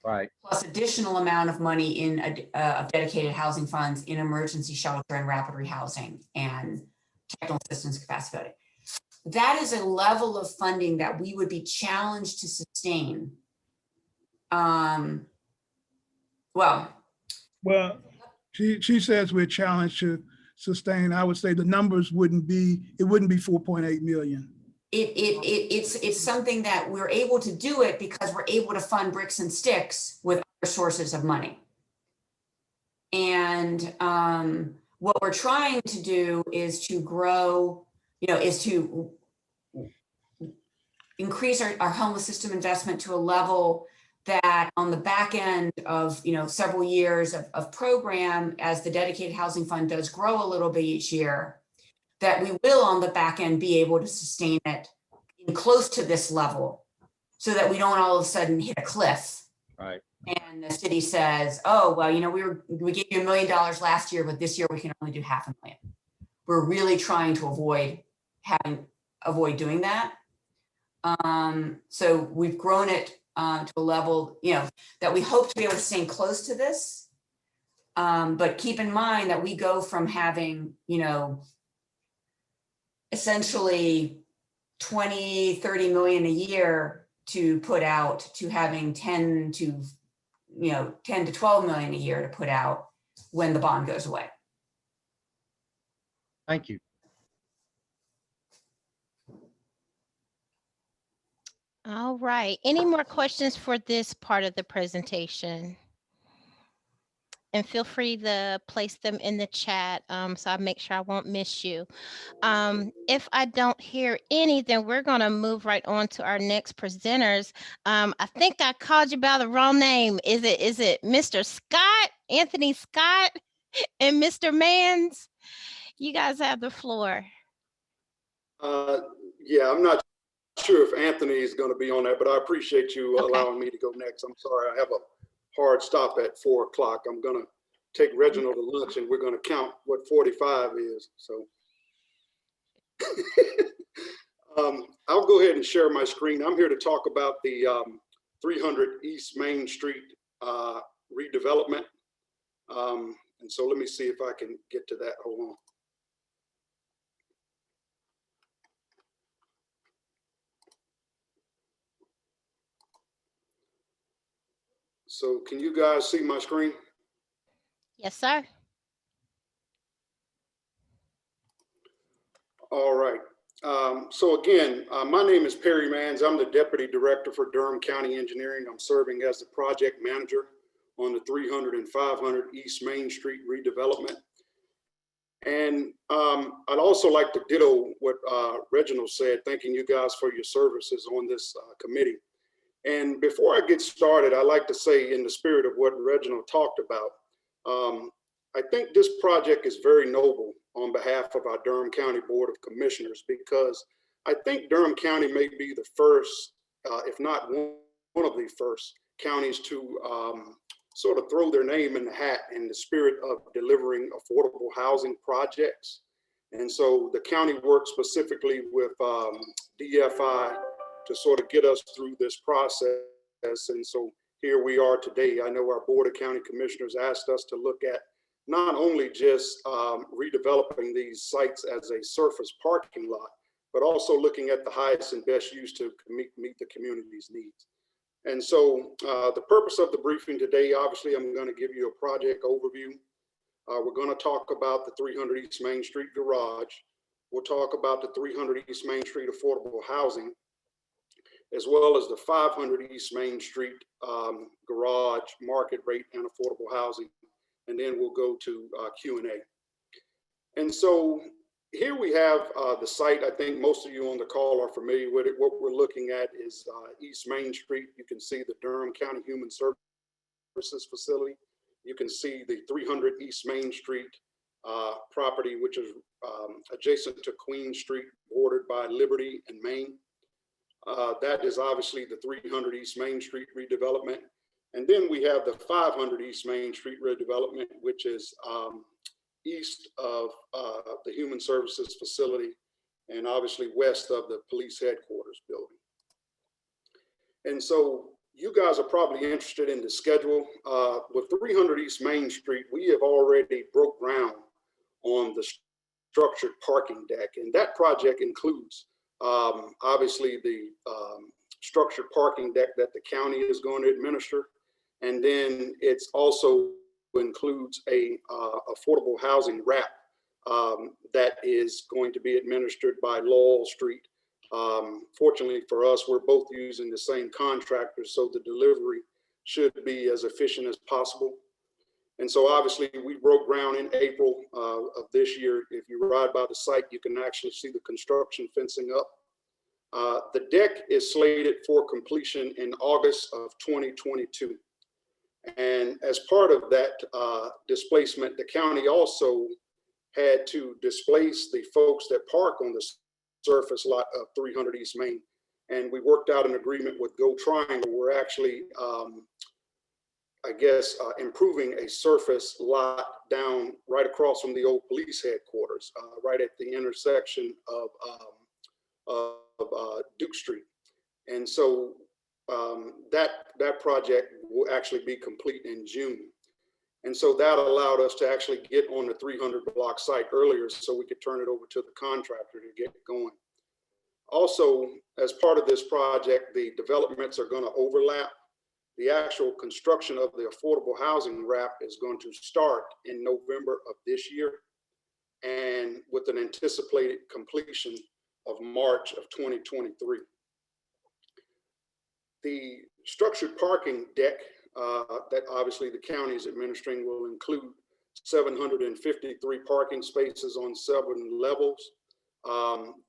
Right. Plus additional amount of money in of dedicated housing funds in emergency shelter and rapid rehousing and technical assistance capacity building. That is a level of funding that we would be challenged to sustain. Well, she says we're challenged to sustain. I would say the numbers wouldn't be 4.8 million. It's something that we're able to do it because we're able to fund bricks and sticks with other sources of money. And what we're trying to do is to grow, is to increase our homeless system investment to a level that on the back end of several years of program, as the dedicated housing fund does grow a little bit each year, that we will on the back end be able to sustain it close to this level so that we don't all of a sudden hit a cliff. Right. And the city says, oh, well, we gave you $1 million last year, but this year we can only do $500,000. We're really trying to avoid doing that. So we've grown it to a level, that we hope to be able to stay close to this. But keep in mind that we go from having, essentially 20, 30 million a year to put out to having 10 to 12 million a year to put out when the bond goes away. Thank you. All right. Any more questions for this part of the presentation? And feel free to place them in the chat so I make sure I won't miss you. If I don't hear any, then we're going to move right on to our next presenters. I think I called you by the wrong name. Is it Mr. Scott, Anthony Scott, and Mr. Mans? You guys have the floor. Yeah, I'm not sure if Anthony is going to be on that, but I appreciate you allowing me to go next. I'm sorry, I have a hard stop at 4 o'clock. I'm going to take Reginald to lunch and we're going to count what 45 is. So I'll go ahead and share my screen. I'm here to talk about the 300 East Main Street redevelopment. And so let me see if I can get to that. Hold on. So can you guys see my screen? Yes, sir. All right. So again, my name is Perry Mans. I'm the Deputy Director for Durham County Engineering. I'm serving as the project manager on the 300 and 500 East Main Street redevelopment. And I'd also like to ditto what Reginald said, thanking you guys for your services on this committee. And before I get started, I'd like to say, in the spirit of what Reginald talked about, I think this project is very noble on behalf of our Durham County Board of Commissioners, because I think Durham County may be the first, if not one of the first counties to sort of throw their name in the hat in the spirit of delivering affordable housing projects. And so the county worked specifically with DFI to sort of get us through this process. And so here we are today. I know our Board of County Commissioners asked us to look at not only just redeveloping these sites as a surface parking lot, but also looking at the highest and best use to meet the community's needs. And so the purpose of the briefing today, obviously, I'm going to give you a project overview. We're going to talk about the 300 East Main Street garage. We'll talk about the 300 East Main Street affordable housing, as well as the 500 East Main Street garage, market rate, and affordable housing. And then we'll go to Q&A. And so here we have the site. I think most of you on the call are familiar with it. What we're looking at is East Main Street. You can see the Durham County Human Services Facility. You can see the 300 East Main Street property, which is adjacent to Queen Street, bordered by Liberty and Main. That is obviously the 300 East Main Street redevelopment. And then we have the 500 East Main Street redevelopment, which is east of the Human Services Facility and obviously west of the police headquarters building. And so you guys are probably interested in the schedule. With 300 East Main Street, we have already broke ground on the structured parking deck. And that project includes obviously the structured parking deck that the county is going to administer. And then it's also includes a affordable housing wrap that is going to be administered by Lowell Street. Fortunately for us, we're both using the same contractor, so the delivery should be as efficient as possible. And so obviously we broke ground in April of this year. If you ride by the site, you can actually see the construction fencing up. The deck is slated for completion in August of 2022. And as part of that displacement, the county also had to displace the folks that park on the surface lot of 300 East Main. And we worked out an agreement with Go Triangle. We're actually, improving a surface lot down right across from the old police headquarters, right at the intersection of Duke Street. And so that project will actually be complete in June. And so that allowed us to actually get on the 300 block site earlier so we could turn it over to the contractor to get going. Also, as part of this project, the developments are going to overlap. The actual construction of the affordable housing wrap is going to start in November of this year, and with an anticipated completion of March of 2023. The structured parking deck that obviously the county is administering will include 753 parking spaces on 7 levels.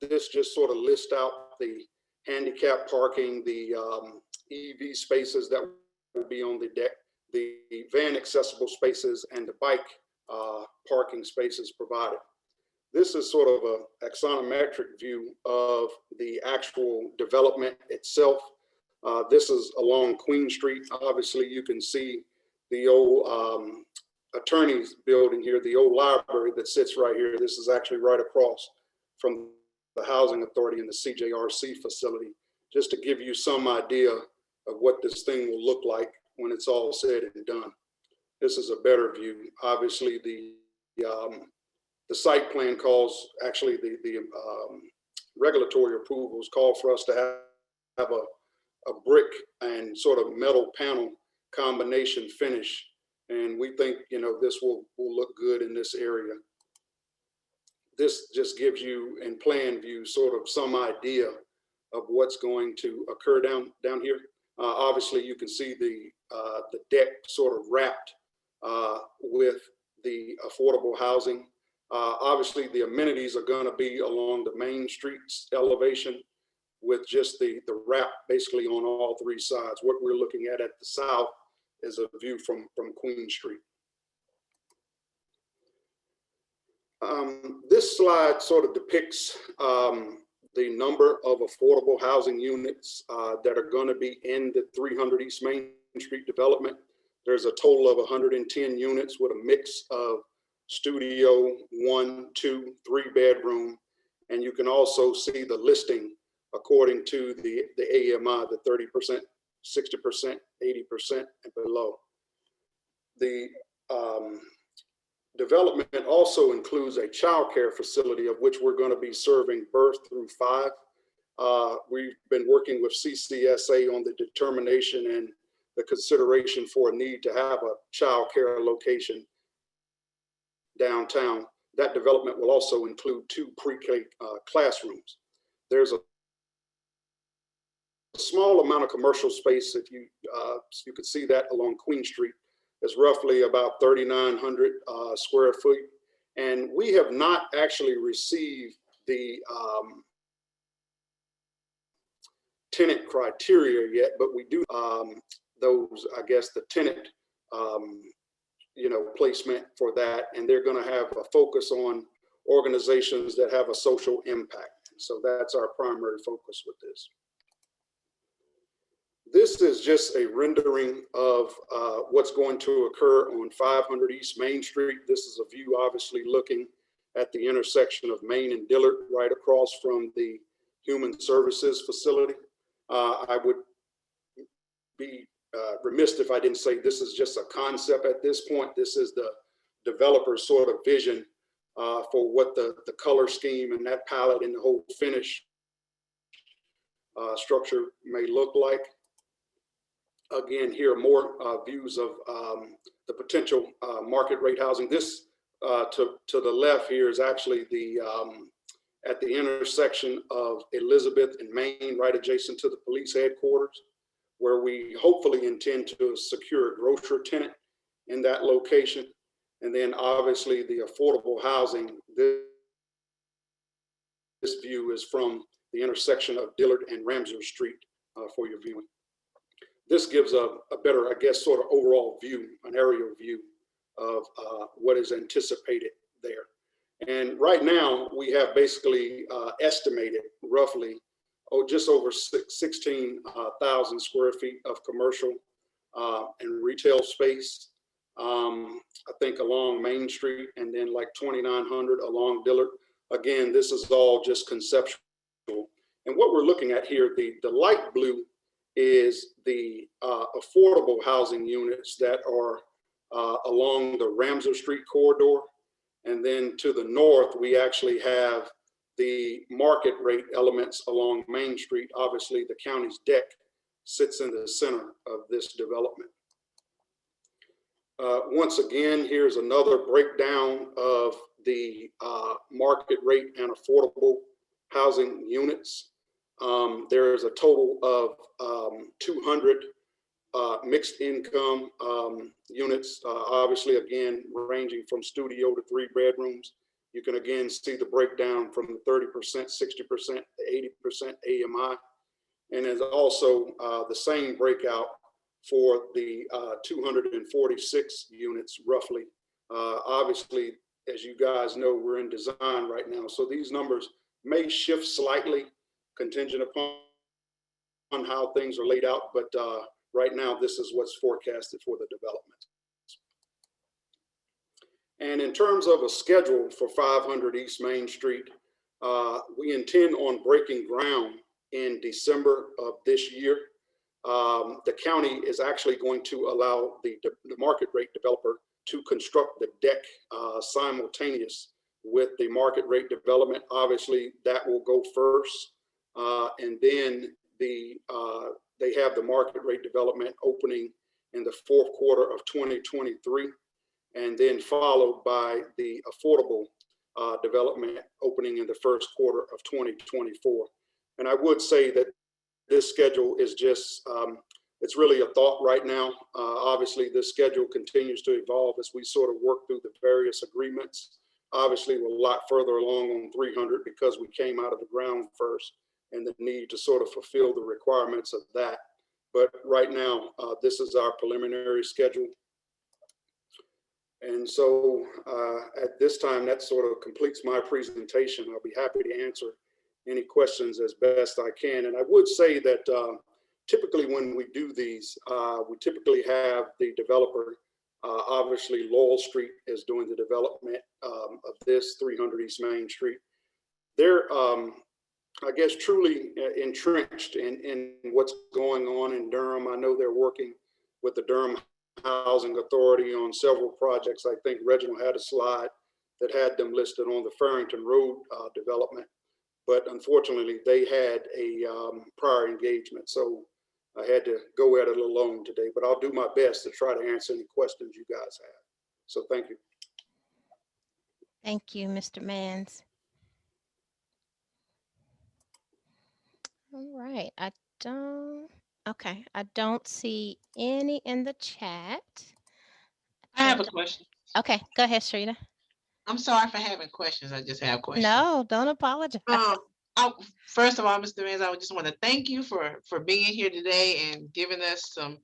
This just sort of lists out the handicap parking, the EV spaces that will be on the deck, the van accessible spaces, and the bike parking spaces provided. This is sort of a axonometric view of the actual development itself. This is along Queen Street. Obviously, you can see the old attorney's building here, the old library that sits right here. This is actually right across from the Housing Authority and the CJRC facility, just to give you some idea of what this thing will look like when it's all said and done. This is a better view. Obviously, the site plan calls, actually the regulatory approvals call for us to have a brick and sort of metal panel combination finish. And we think, this will look good in this area. This just gives you, in plan view, sort of some idea of what's going to occur down here. Obviously, you can see the deck sort of wrapped with the affordable housing. Obviously, the amenities are going to be along the main streets elevation with just the wrap basically on all three sides. What we're looking at the south is a view from Queen Street. This slide sort of depicts the number of affordable housing units that are going to be in the 300 East Main Street development. There's a total of 110 units with a mix of studio, 1, 2, 3 bedroom. And you can also see the listing according to the AMI, the 30%, 60%, 80% and below. The development also includes a child care facility of which we're going to be serving birth through 5. We've been working with CCSA on the determination and the consideration for a need to have a child care location downtown. That development will also include 2 pre-K classrooms. There's a small amount of commercial space. If you could see that along Queen Street. It's roughly about 3,900 square feet. And we have not actually received the tenant criteria yet, but we do those, I guess, the tenant, placement for that. And they're going to have a focus on organizations that have a social impact. So that's our primary focus with this. This is just a rendering of what's going to occur on 500 East Main Street. This is a view obviously looking at the intersection of Main and Dillard right across from the Human Services facility. I would be remiss if I didn't say this is just a concept at this point. This is the developer's sort of vision for what the color scheme and that palette and the whole finish structure may look like. Again, here are more views of the potential market rate housing. This to the left here is actually the at the intersection of Elizabeth and Main, right adjacent to the police headquarters, where we hopefully intend to secure a grocer tenant in that location. And then obviously the affordable housing, this view is from the intersection of Dillard and Ramsey Street for your viewing. This gives a better, I guess, sort of overall view, an aerial view of what is anticipated there. And right now we have basically estimated roughly just over 16,000 square feet of commercial and retail space. I think along Main Street, and then like 2,900 along Dillard. Again, this is all just conceptual. And what we're looking at here, the light blue is the affordable housing units that are along the Ramsey Street corridor. And then to the north, we actually have the market rate elements along Main Street. Obviously, the county's deck sits in the center of this development. Once again, here's another breakdown of the market rate and affordable housing units. There is a total of 200 mixed income units, obviously, again, ranging from studio to 3 bedrooms. You can again see the breakdown from the 30%, 60%, 80% AMI. And there's also the same breakout for the 246 units roughly. Obviously, as you guys know, we're in design right now. So these numbers may shift slightly contingent upon how things are laid out, but right now this is what's forecasted for the development. And in terms of a schedule for 500 East Main Street, we intend on breaking ground in December of this year. The county is actually going to allow the market rate developer to construct the deck simultaneous with the market rate development. Obviously, that will go first. And then they have the market rate development opening in the 4th quarter of 2023, and then followed by the affordable development opening in the 1st quarter of 2024. And I would say that this schedule is just, it's really a thought right now. Obviously, this schedule continues to evolve as we sort of work through the various agreements Obviously, we're a lot further along on 300 because we came out of the ground first and the need to sort of fulfill the requirements of that. But right now, this is our preliminary schedule. And so at this time, that sort of completes my presentation. I'll be happy to answer any questions as best I can. And I would say that typically when we do these, we typically have the developer, obviously Laurel Street is doing the development of this 300 East Main Street. They're, I guess, truly entrenched in what's going on in Durham. I know they're working with the Durham Housing Authority on several projects. I think Reginald had a slide that had them listed on the Farrington Road development, but unfortunately they had a prior engagement. So I had to go at it alone today, but I'll do my best to try to answer any questions you guys have. So thank you. Thank you, Mr. Mans. All right, I don't see any in the chat. I have a question. Okay, go ahead, Sharita. I'm sorry for having questions. I just have questions. No, don't apologize. First of all, Mr. Mans, I just want to thank you for being here today and giving us some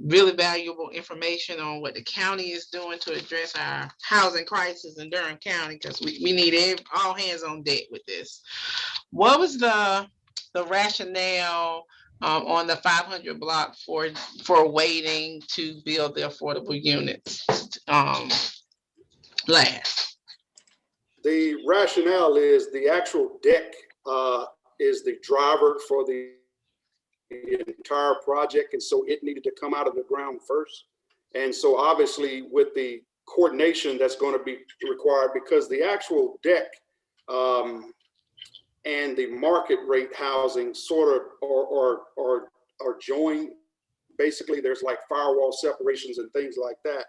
really valuable information on what the county is doing to address our housing crisis in Durham County, because we need all hands on deck with this. What was the rationale on the 500 block for waiting to build the affordable units last? The rationale is the actual deck is the driver for the entire project. And so it needed to come out of the ground first. And so obviously with the coordination that's going to be required, because the actual deck and the market rate housing sort of are joined. Basically, there's like firewall separations and things like that.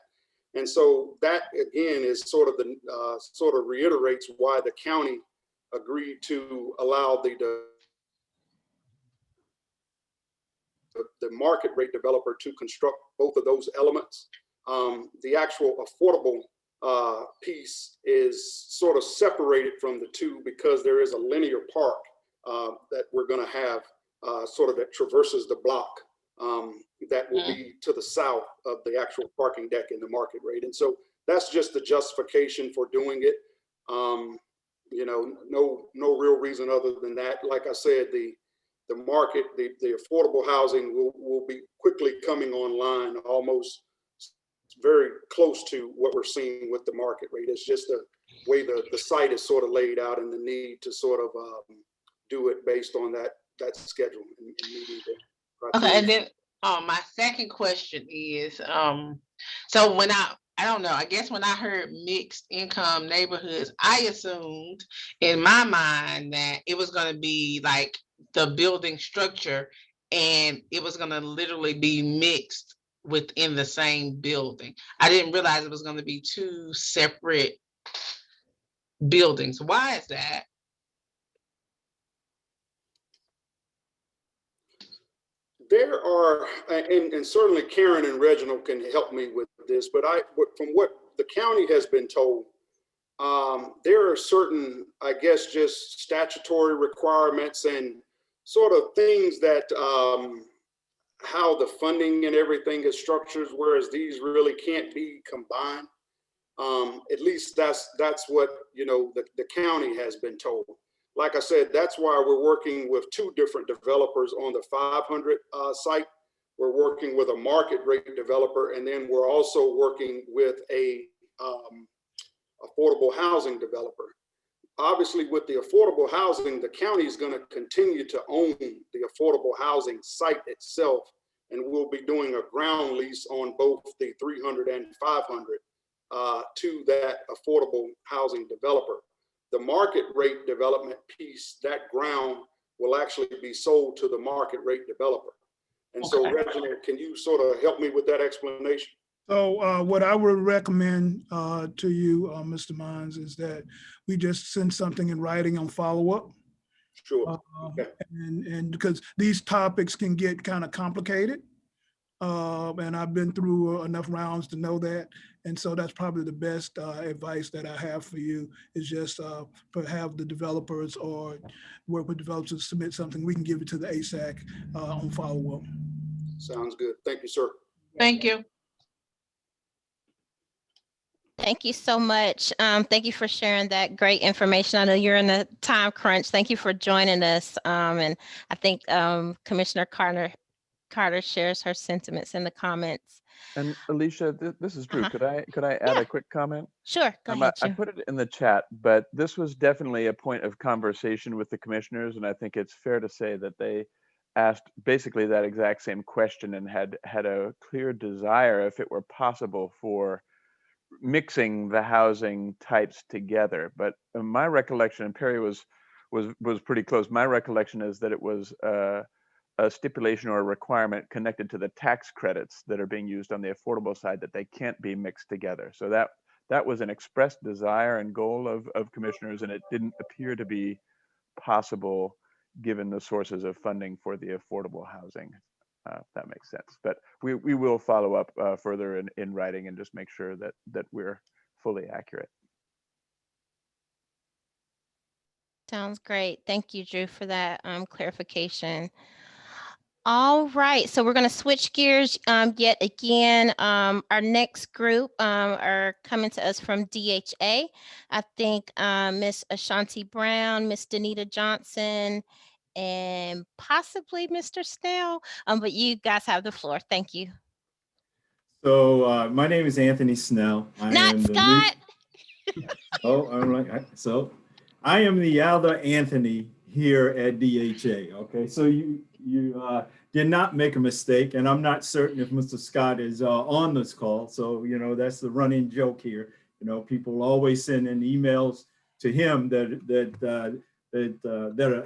And so that again is sort of the sort of reiterates why the county agreed to allow the market rate developer to construct both of those elements. The actual affordable piece is sort of separated from the two because there is a linear park that we're going to have sort of that traverses the block. That will be to the south of the actual parking deck in the market rate. And so that's just the justification for doing it. You know, no real reason other than that. Like I said, the market, the affordable housing will be quickly coming online, almost very close to what we're seeing with the market rate. It's just the way the site is sort of laid out and the need to sort of do it based on that schedule. Okay, and then my second question is, so when I don't know, I guess when I heard mixed income neighborhoods, I assumed in my mind that it was going to be like the building structure and it was going to literally be mixed within the same building. I didn't realize it was going to be two separate buildings. Why is that? There are, and certainly Karen and Reginald can help me with this, but from what the county has been told, there are certain, I guess, just statutory requirements and sort of things that how the funding and everything is structured, whereas these really can't be combined. At least that's what, you know, the county has been told. Like I said, that's why we're working with two different developers on the 500 site. We're working with a market rate developer, and then we're also working with a affordable housing developer. Obviously, with the affordable housing, the county is going to continue to own the affordable housing site itself, and we'll be doing a ground lease on both the 300 and 500 to that affordable housing developer. The market rate development piece, that ground will actually be sold to the market rate developer. And okay. So Reginald, can you sort of help me with that explanation? So what I would recommend to you, Mr. Mons, is that we just send something in writing on follow-up. Sure. Okay. And because these topics can get kind of complicated. And I've been through enough rounds to know that. And so that's probably the best advice that I have for you is just have the developers or work with developers to submit something. We can give it to the HSAC on follow-up. Sounds good. Thank you, sir. Thank you. Thank you so much. Thank you for sharing that great information. I know you're in a time crunch. Thank you for joining us. And I think Commissioner Carter shares her sentiments in the comments. And Alicia, this is Drew. Could I add Yeah. a quick comment? Sure, go ahead, I Drew. put it in the chat, but this was definitely a point of conversation with the commissioners, and I think it's fair to say that they asked basically that exact same question and had a clear desire, if it were possible, for mixing the housing types together. But my recollection, and Perry was pretty close. My recollection is that it was a stipulation or a requirement connected to the tax credits that are being used on the affordable side, that they can't be mixed together. So that was an expressed desire and goal of commissioners, and it didn't appear to be possible given the sources of funding for the affordable housing. If that makes sense. But we will follow up further in writing and just make sure that we're fully accurate. Sounds great. Thank you, Drew, for that clarification. All right, so we're going to switch gears yet again. Our next group are coming to us from DHA. I think Miss Ashanti Brown, Miss Danita Johnson, and possibly Mr. Snell. But you guys have the floor. Thank you. So my name is Anthony Snell. Not Scott. I am the elder Anthony here at DHA. Okay, so you did not make a mistake, and I'm not certain if Mr. Scott is on this call. So that's the running joke here. People always send in emails to him that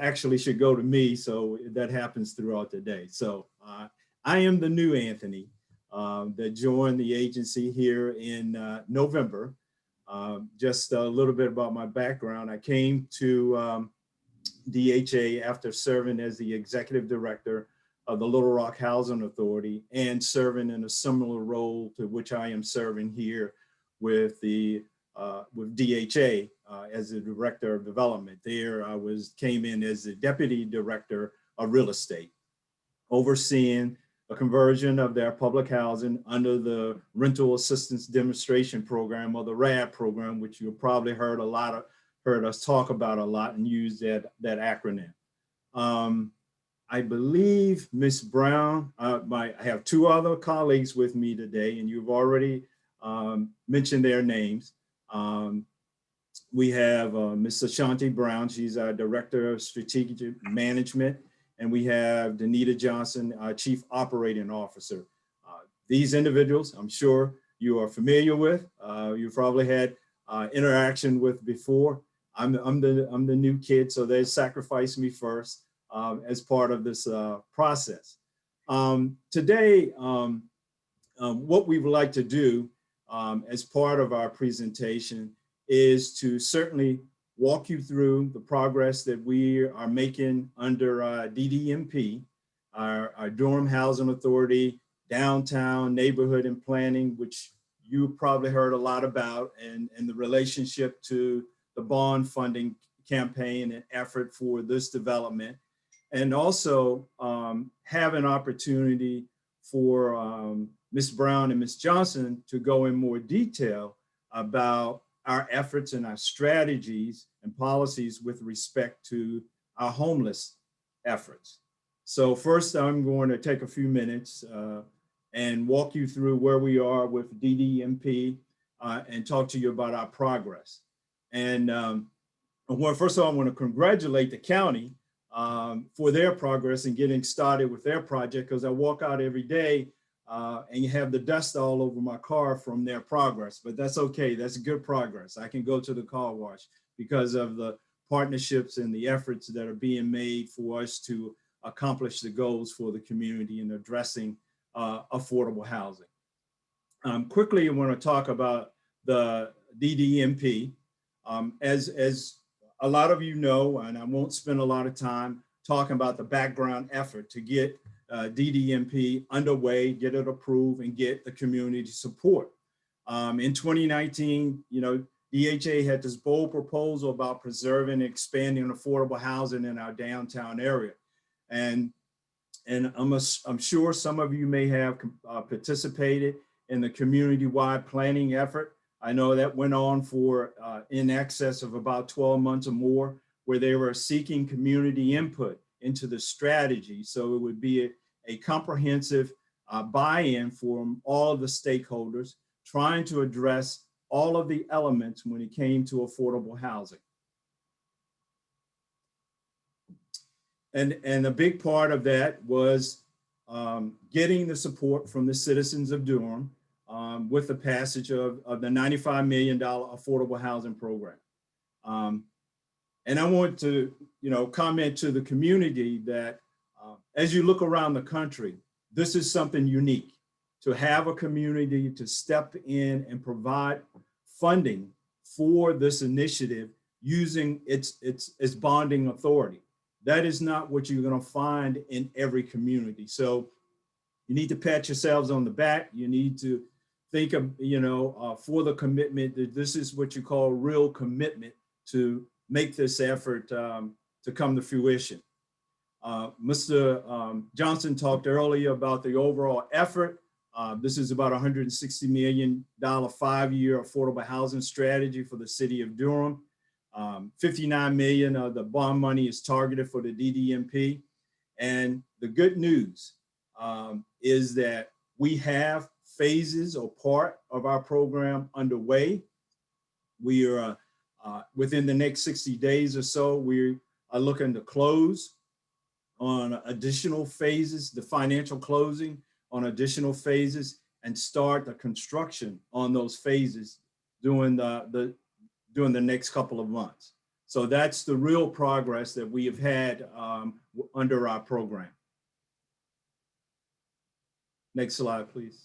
actually should go to me. So that happens throughout the day. So I am the new Anthony that joined the agency here in November. Just a little bit about my background. I came to DHA after serving as the executive director of the Little Rock Housing Authority and serving in a similar role to which I am serving here with DHA as the director of development. There I came in as the deputy director of real estate, overseeing a conversion of their public housing under the Rental Assistance Demonstration Program, or the RAD program, which you've probably heard us talk about a lot and use that acronym. I believe Ms. Brown, I have two other colleagues with me today, and you've already mentioned their names. We have Ms. Ashanti Brown, she's our Director of Strategic Management, and we have Danita Johnson, our Chief Operating Officer. These individuals, I'm sure you are familiar with. You've probably had interaction with before. I'm the new kid, so they sacrificed me first as part of this process. Today, what we would like to do as part of our presentation is to certainly walk you through the progress that we are making under DDMP, our Durham Housing Authority, Downtown Neighborhood and Planning, which you probably heard a lot about, and the relationship to the bond funding campaign and effort for this development. And also have an opportunity for Ms. Brown and Ms. Johnson to go in more detail about our efforts and our strategies and policies with respect to our homeless efforts. So first, I'm going to take a few minutes and walk you through where we are with DDMP and talk to you about our progress. And first of all, I want to congratulate the county for their progress in getting started with their project, because I walk out every day and you have the dust all over my car from their progress, but that's okay. That's good progress. I can go to the car wash because of the partnerships and the efforts that are being made for us to accomplish the goals for the community in addressing affordable housing. Quickly, I want to talk about the DDMP. As a lot of you know, and I won't spend a lot of time talking about the background effort to get DDMP underway, get it approved, and get the community support. In 2019, DHA had this bold proposal about preserving and expanding affordable housing in our downtown area. And I'm sure some of you may have participated in the community-wide planning effort. I know that went on for in excess of about 12 months or more, where they were seeking community input into the strategy. So it would be a comprehensive buy-in from all of the stakeholders, trying to address all of the elements when it came to affordable housing. And a big part of that was getting the support from the citizens of Durham with the passage of the $95 million affordable housing program. And I want to, comment to the community that as you look around the country, this is something unique to have a community to step in and provide funding for this initiative using its bonding authority. That is not what you're going to find in every community. So you need to pat yourselves on the back. You need to think of, for the commitment that this is what you call real commitment to make this effort to come to fruition. Mr. Johnson talked earlier about the overall effort. This is about $160 million 5-year affordable housing strategy for the city of Durham. 59 million of the bond money is targeted for the DDMP. And the good news is that we have phases or part of our program underway. We are within the next 60 days or so, we are looking to close on additional phases, the financial closing on additional phases, and start the construction on those phases during the next couple of months. So that's the real progress that we have had under our program. Next slide, please.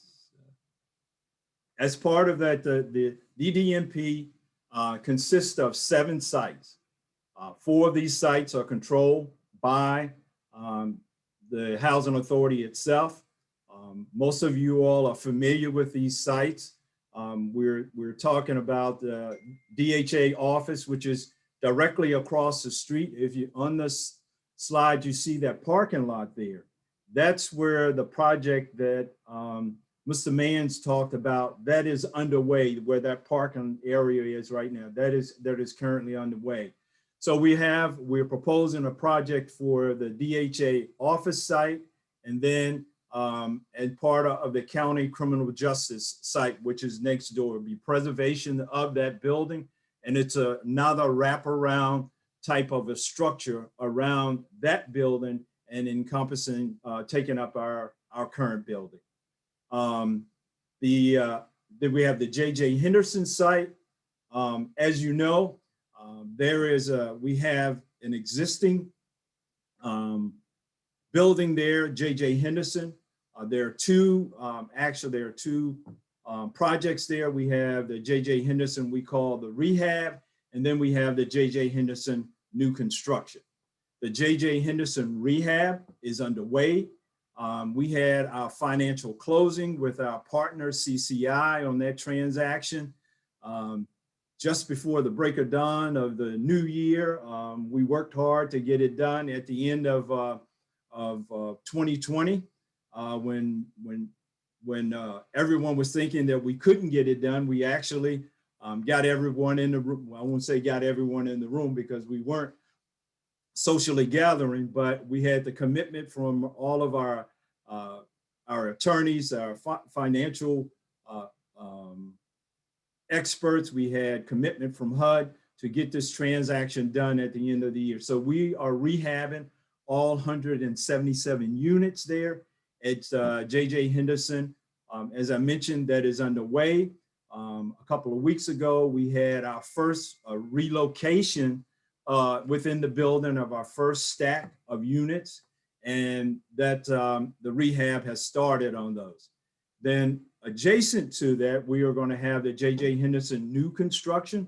As part of that, the DDMP consists of 7 sites. 4 of these sites are controlled by the Housing Authority itself. Most of you all are familiar with these sites. We're talking about the DHA office, which is directly across the street. If you on this slide, you see that parking lot there. That's where the project that Mr. Mans talked about, that is underway, where that parking area is right now. That is currently underway. So we're proposing a project for the DHA office site, and then and part of the county criminal justice site, which is next door, be preservation of that building. And it's another wraparound type of a structure around that building and encompassing, taking up our current building. Then we have the J.J. Henderson site. As you know, we have an existing building there, J.J. Henderson. There are two projects there. We have the J.J. Henderson we call the rehab, and then we have the J.J. Henderson new construction. The J.J. Henderson rehab is underway. We had our financial closing with our partner CCI on that transaction. Just before the break of dawn of the new year, we worked hard to get it done at the end of 2020. When everyone was thinking that we couldn't get it done, we actually got everyone in the room. Well, I won't say got everyone in the room because we weren't socially gathering, but we had the commitment from all of our attorneys, our financial experts. We had commitment from HUD to get this transaction done at the end of the year. So we are rehabbing all 177 units there. It's J.J. Henderson. As I mentioned, that is underway. A couple of weeks ago, we had our first relocation within the building of our first stack of units, and that the rehab has started on those. Then adjacent to that, we are going to have the J.J. Henderson new construction.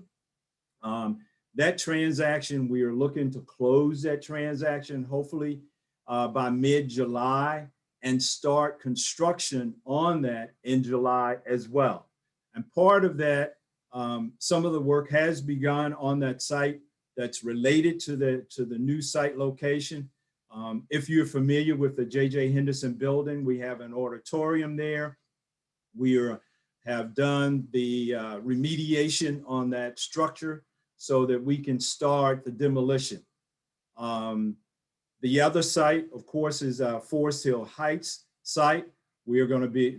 That transaction, we are looking to close that transaction hopefully by mid-July. and start construction on that in July as well. And part of that, some of the work has begun on that site that's related to the new site location. If you're familiar with the J.J. Henderson building, we have an auditorium there. We have done the remediation on that structure so that we can start the demolition. The other site, of course, is Forest Hill Heights site. We are going to be,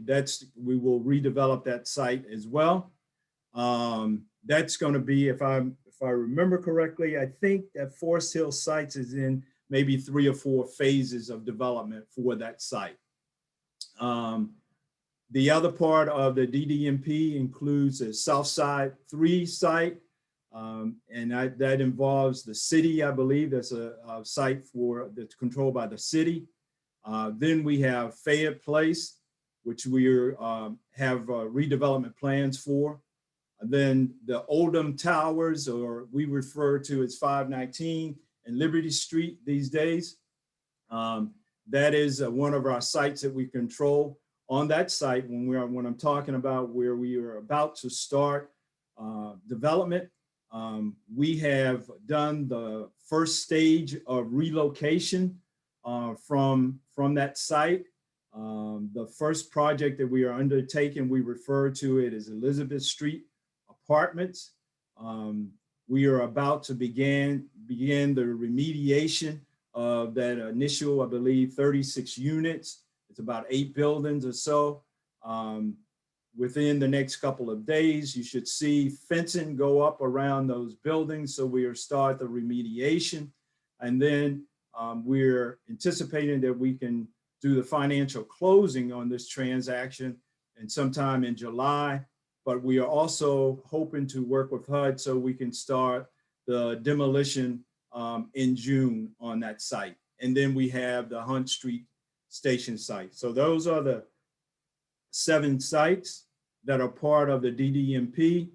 we will redevelop that site as well. That's going to be, if I remember correctly, I think that Forest Hill Sites is in maybe 3 or 4 phases of development for that site. The other part of the DDMP includes a Southside 3 site, and that involves the city, I believe. That's a site that's controlled by the city. Then we have Fayette Place, which we have redevelopment plans for. And then the Oldham Towers, or we refer to as 519 and Liberty Street these days. That is one of our sites that we control. On that site, when I'm talking about where we are about to start development, we have done the first stage of relocation from that site. The first project that we are undertaking, we refer to it as Elizabeth Street Apartments. We are about to begin the remediation of that initial, I believe, 36 units. It's about 8 buildings or so. Within the next couple of days, you should see fencing go up around those buildings. So we are start the remediation. And then we're anticipating that we can do the financial closing on this transaction and sometime in July. But we are also hoping to work with HUD so we can start the demolition in June on that site. And then we have the Hunt Street Station site. So those are the 7 sites that are part of the DDMP.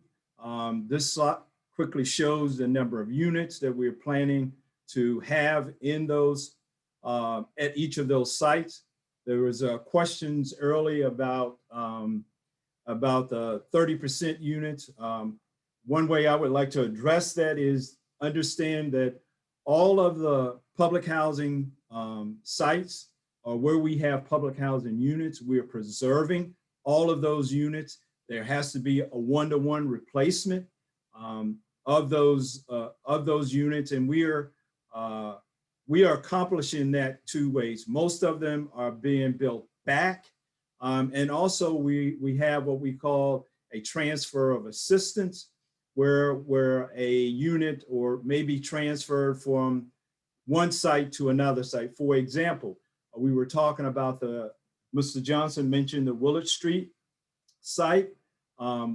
This slide quickly shows the number of units that we're planning to have in those, at each of those sites. There was questions early about the 30% units. One way I would like to address that is understand that all of the public housing sites, or where we have public housing units, we are preserving all of those units. There has to be a 1-to-1 replacement of those units, and we are accomplishing that 2 ways. Most of them are being built back, and also we have what we call a transfer of assistance, where a unit or maybe transferred from one site to another site. For example, we were talking about Mr. Johnson mentioned the Willard Street site.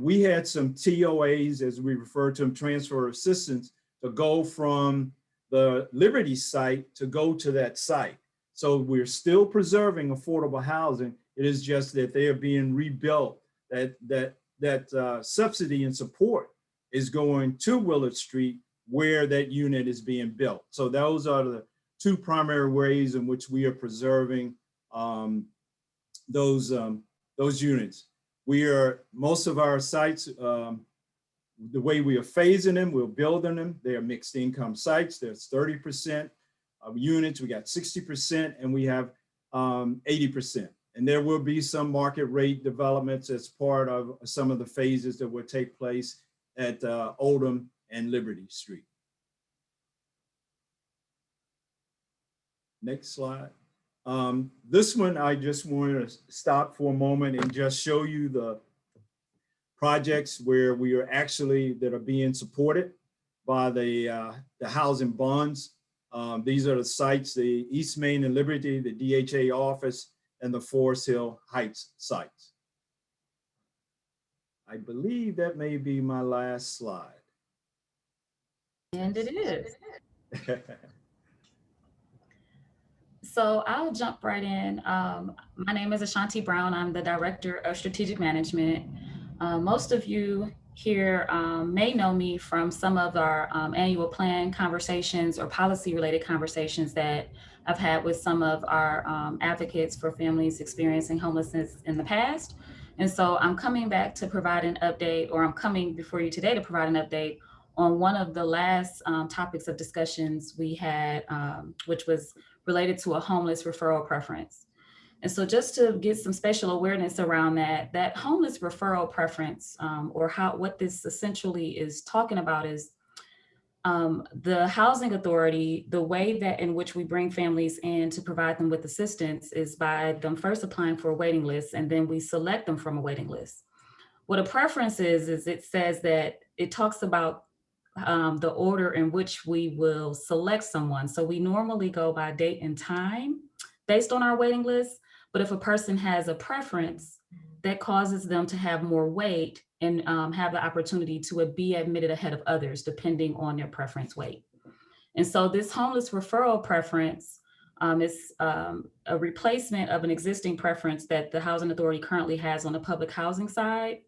We had some TOAs, as we refer to them, transfer assistance, to go from the Liberty site to go to that site. So we're still preserving affordable housing. It is just that they are being rebuilt. That subsidy and support is going to Willard Street, where that unit is being built. So those are the 2 primary ways in which we are preserving those units. Most of our sites, the way we are phasing them, we're building them. They are mixed income sites. There's 30% of units. We got 60%, and we have 80%. And there will be some market rate developments as part of some of the phases that will take place at Oldham and Liberty Street. Next slide. This one, I just wanted to stop for a moment and just show you the projects where we are actually, that are being supported by the housing bonds. These are the sites, the East Main and Liberty, the DHA office, and the Forest Hill Heights sites. I believe that may be my last slide. And it is. So I'll jump right in. My name is Ashanti Brown. I'm the Director of Strategic Management. Most of you here may know me from some of our annual plan conversations or policy related conversations that I've had with some of our advocates for families experiencing homelessness in the past. And so I'm coming back to provide an update, or I'm coming before you today to provide an update on one of the last topics of discussions we had, which was related to a homeless referral preference. And so just to get some spatial awareness around that homeless referral preference, or what this essentially is talking about is the housing authority, the way that in which we bring families in to provide them with assistance is by them first applying for a waiting list, and then we select them from a waiting list. What a preference is it says that it talks about the order in which we will select someone. So we normally go by date and time based on our waiting list. But if a person has a preference, that causes them to have more weight and have the opportunity to be admitted ahead of others, depending on their preference weight. And so this homeless referral preference is a replacement of an existing preference that the Housing Authority currently has on the public housing side,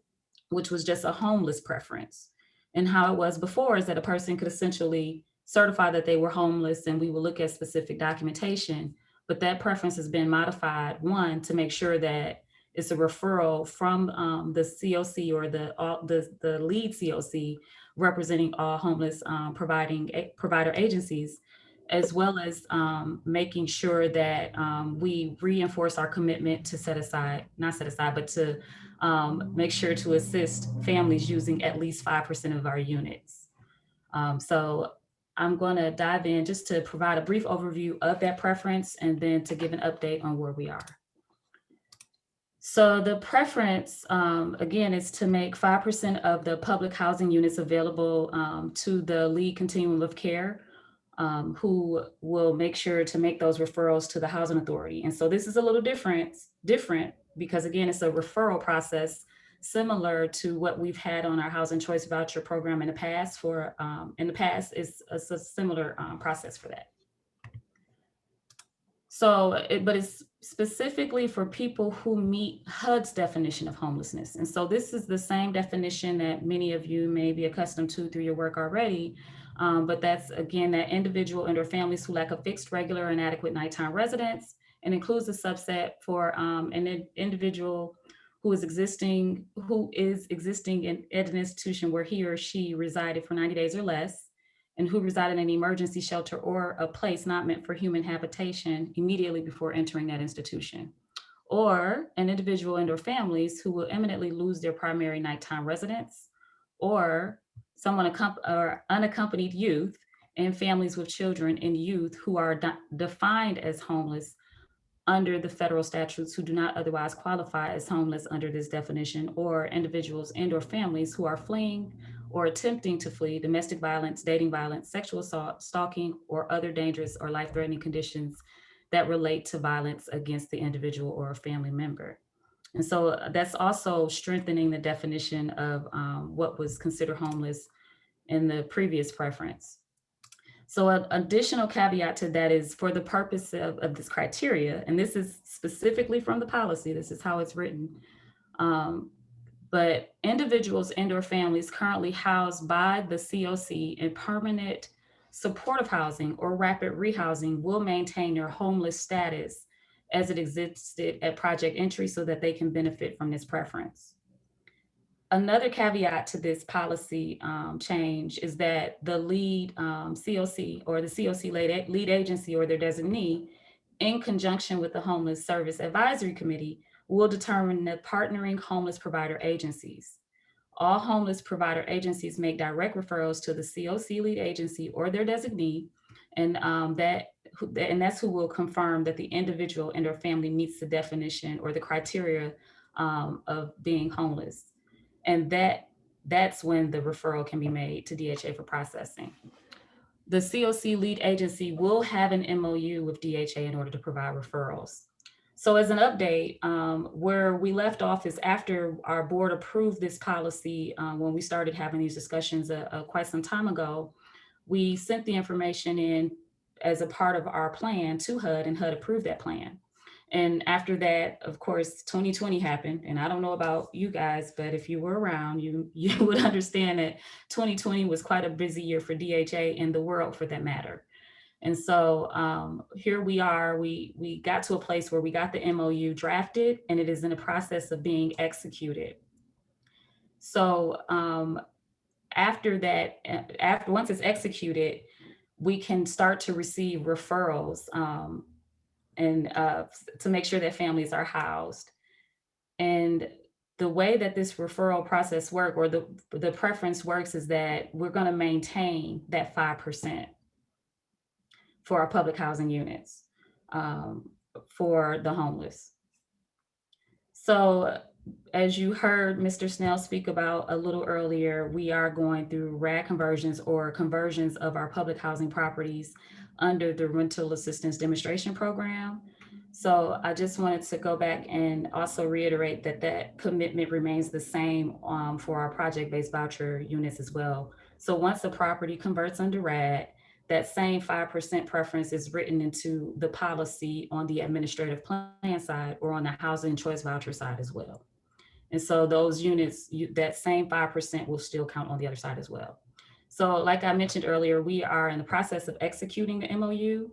which was just a homeless preference. And how it was before is that a person could essentially certify that they were homeless, and we will look at specific documentation. But that preference has been modified, one, to make sure that it's a referral from the CoC or the lead CoC representing all homeless provider agencies, as well as making sure that we reinforce our commitment to make sure to assist families using at least 5% of our units. So I'm going to dive in just to provide a brief overview of that preference and then to give an update on where we are. So the preference, again, is to make 5% of the public housing units available to the lead continuum of care, who will make sure to make those referrals to the Housing Authority. And so this is a little different because, again, it's a referral process similar to what we've had on our Housing Choice Voucher program in the past. It's a similar process for that. So, but it's specifically for people who meet HUD's definition of homelessness. And so this is the same definition that many of you may be accustomed to through your work already. But that's, again, that individual and or families who lack a fixed, regular, and adequate nighttime residence, and includes a subset for an individual who is existing in an institution where he or she resided for 90 days or less, and who reside in an emergency shelter or a place not meant for human habitation immediately before entering that institution. Or an individual and or families who will imminently lose their primary nighttime residence, or unaccompanied youth and families with children and youth who are defined as homeless under the federal statutes who do not otherwise qualify as homeless under this definition, or individuals and or families who are fleeing or attempting to flee domestic violence, dating violence, sexual assault, stalking, or other dangerous or life-threatening conditions that relate to violence against the individual or a family member. And so that's also strengthening the definition of what was considered homeless in the previous preference. So an additional caveat to that is, for the purpose of this criteria, and this is specifically from the policy, this is how it's written, but individuals and or families currently housed by the CoC in permanent supportive housing or rapid rehousing will maintain their homeless status as it existed at project entry so that they can benefit from this preference. Another caveat to this policy change is that the lead CoC or the CoC lead agency or their designee, in conjunction with the Homeless Service Advisory Committee, will determine the partnering homeless provider agencies. All homeless provider agencies make direct referrals to the CoC lead agency or their designee, and that's who will confirm that the individual and or family meets the definition or the criteria of being homeless. And that's when the referral can be made to DHA for processing. The CoC lead agency will have an MOU with DHA in order to provide referrals. So as an update, where we left off is after our board approved this policy, when we started having these discussions quite some time ago, we sent the information in as a part of our plan to HUD, and HUD approved that plan. And after that, of course, 2020 happened. And I don't know about you guys, but if you were around, you would understand that 2020 was quite a busy year for DHA and the world for that matter. And so here we are, we got to a place where we got the MOU drafted and it is in the process of being executed. So after that, once it's executed, we can start to receive referrals and to make sure that families are housed. And the way that this referral process works, or the preference works, is that we're going to maintain that 5% for our public housing units for the homeless. So as you heard Mr. Snell speak about a little earlier, we are going through RAD conversions or conversions of our public housing properties under the Rental Assistance Demonstration Program. So I just wanted to go back and also reiterate that that commitment remains the same for our project-based voucher units as well. So once the property converts under RAD, that same 5% preference is written into the policy on the administrative plan side or on the housing choice voucher side as well. And so those units, that same 5% will still count on the other side as well. So like I mentioned earlier, we are in the process of executing the MOU,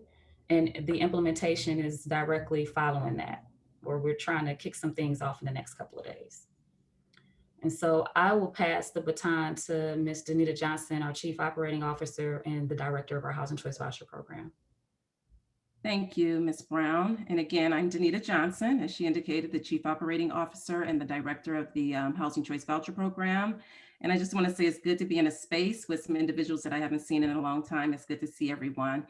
and the implementation is directly following that, where we're trying to kick some things off in the next couple of days. And so I will pass the baton to Ms. Danita Johnson, our Chief Operating Officer and the Director of our Housing Choice Voucher Program. Thank you, Ms. Brown. And again, I'm Danita Johnson, as she indicated, the Chief Operating Officer and the Director of the Housing Choice Voucher Program. And I just want to say it's good to be in a space with some individuals that I haven't seen in a long time. It's good to see everyone.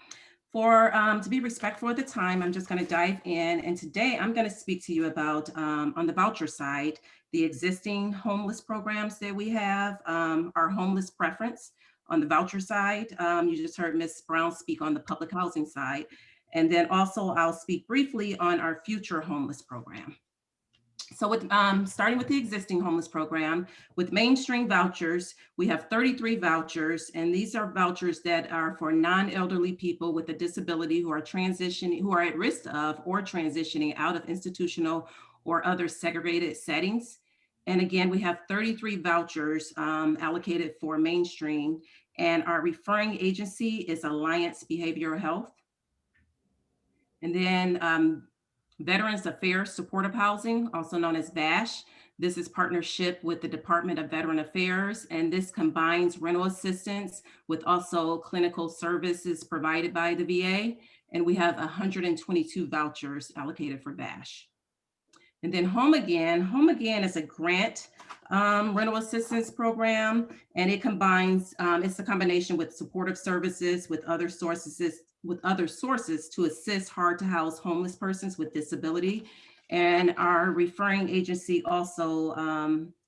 To be respectful of the time, I'm just going to dive in. And today I'm going to speak to you about, on the voucher side, the existing homeless programs that we have, our homeless preference on the voucher side. You just heard Ms. Brown speak on the public housing side. And then also I'll speak briefly on our future homeless program. So with starting with the existing homeless program, with mainstream vouchers, we have 33 vouchers, and these are vouchers that are for non-elderly people with a disability who are transitioning, who are at risk of or transitioning out of institutional or other segregated settings. And again, we have 33 vouchers allocated for mainstream, and our referring agency is Alliance Behavioral Health. And then Veterans Affairs Supportive Housing, also known as VASH. This is partnership with the Department of Veteran Affairs, and this combines rental assistance with also clinical services provided by the VA. And we have 122 vouchers allocated for VASH. And then Home Again is a grant rental assistance program, and it combines, it's a combination with supportive services with other sources to assist hard to house homeless persons with disability. And our referring agency also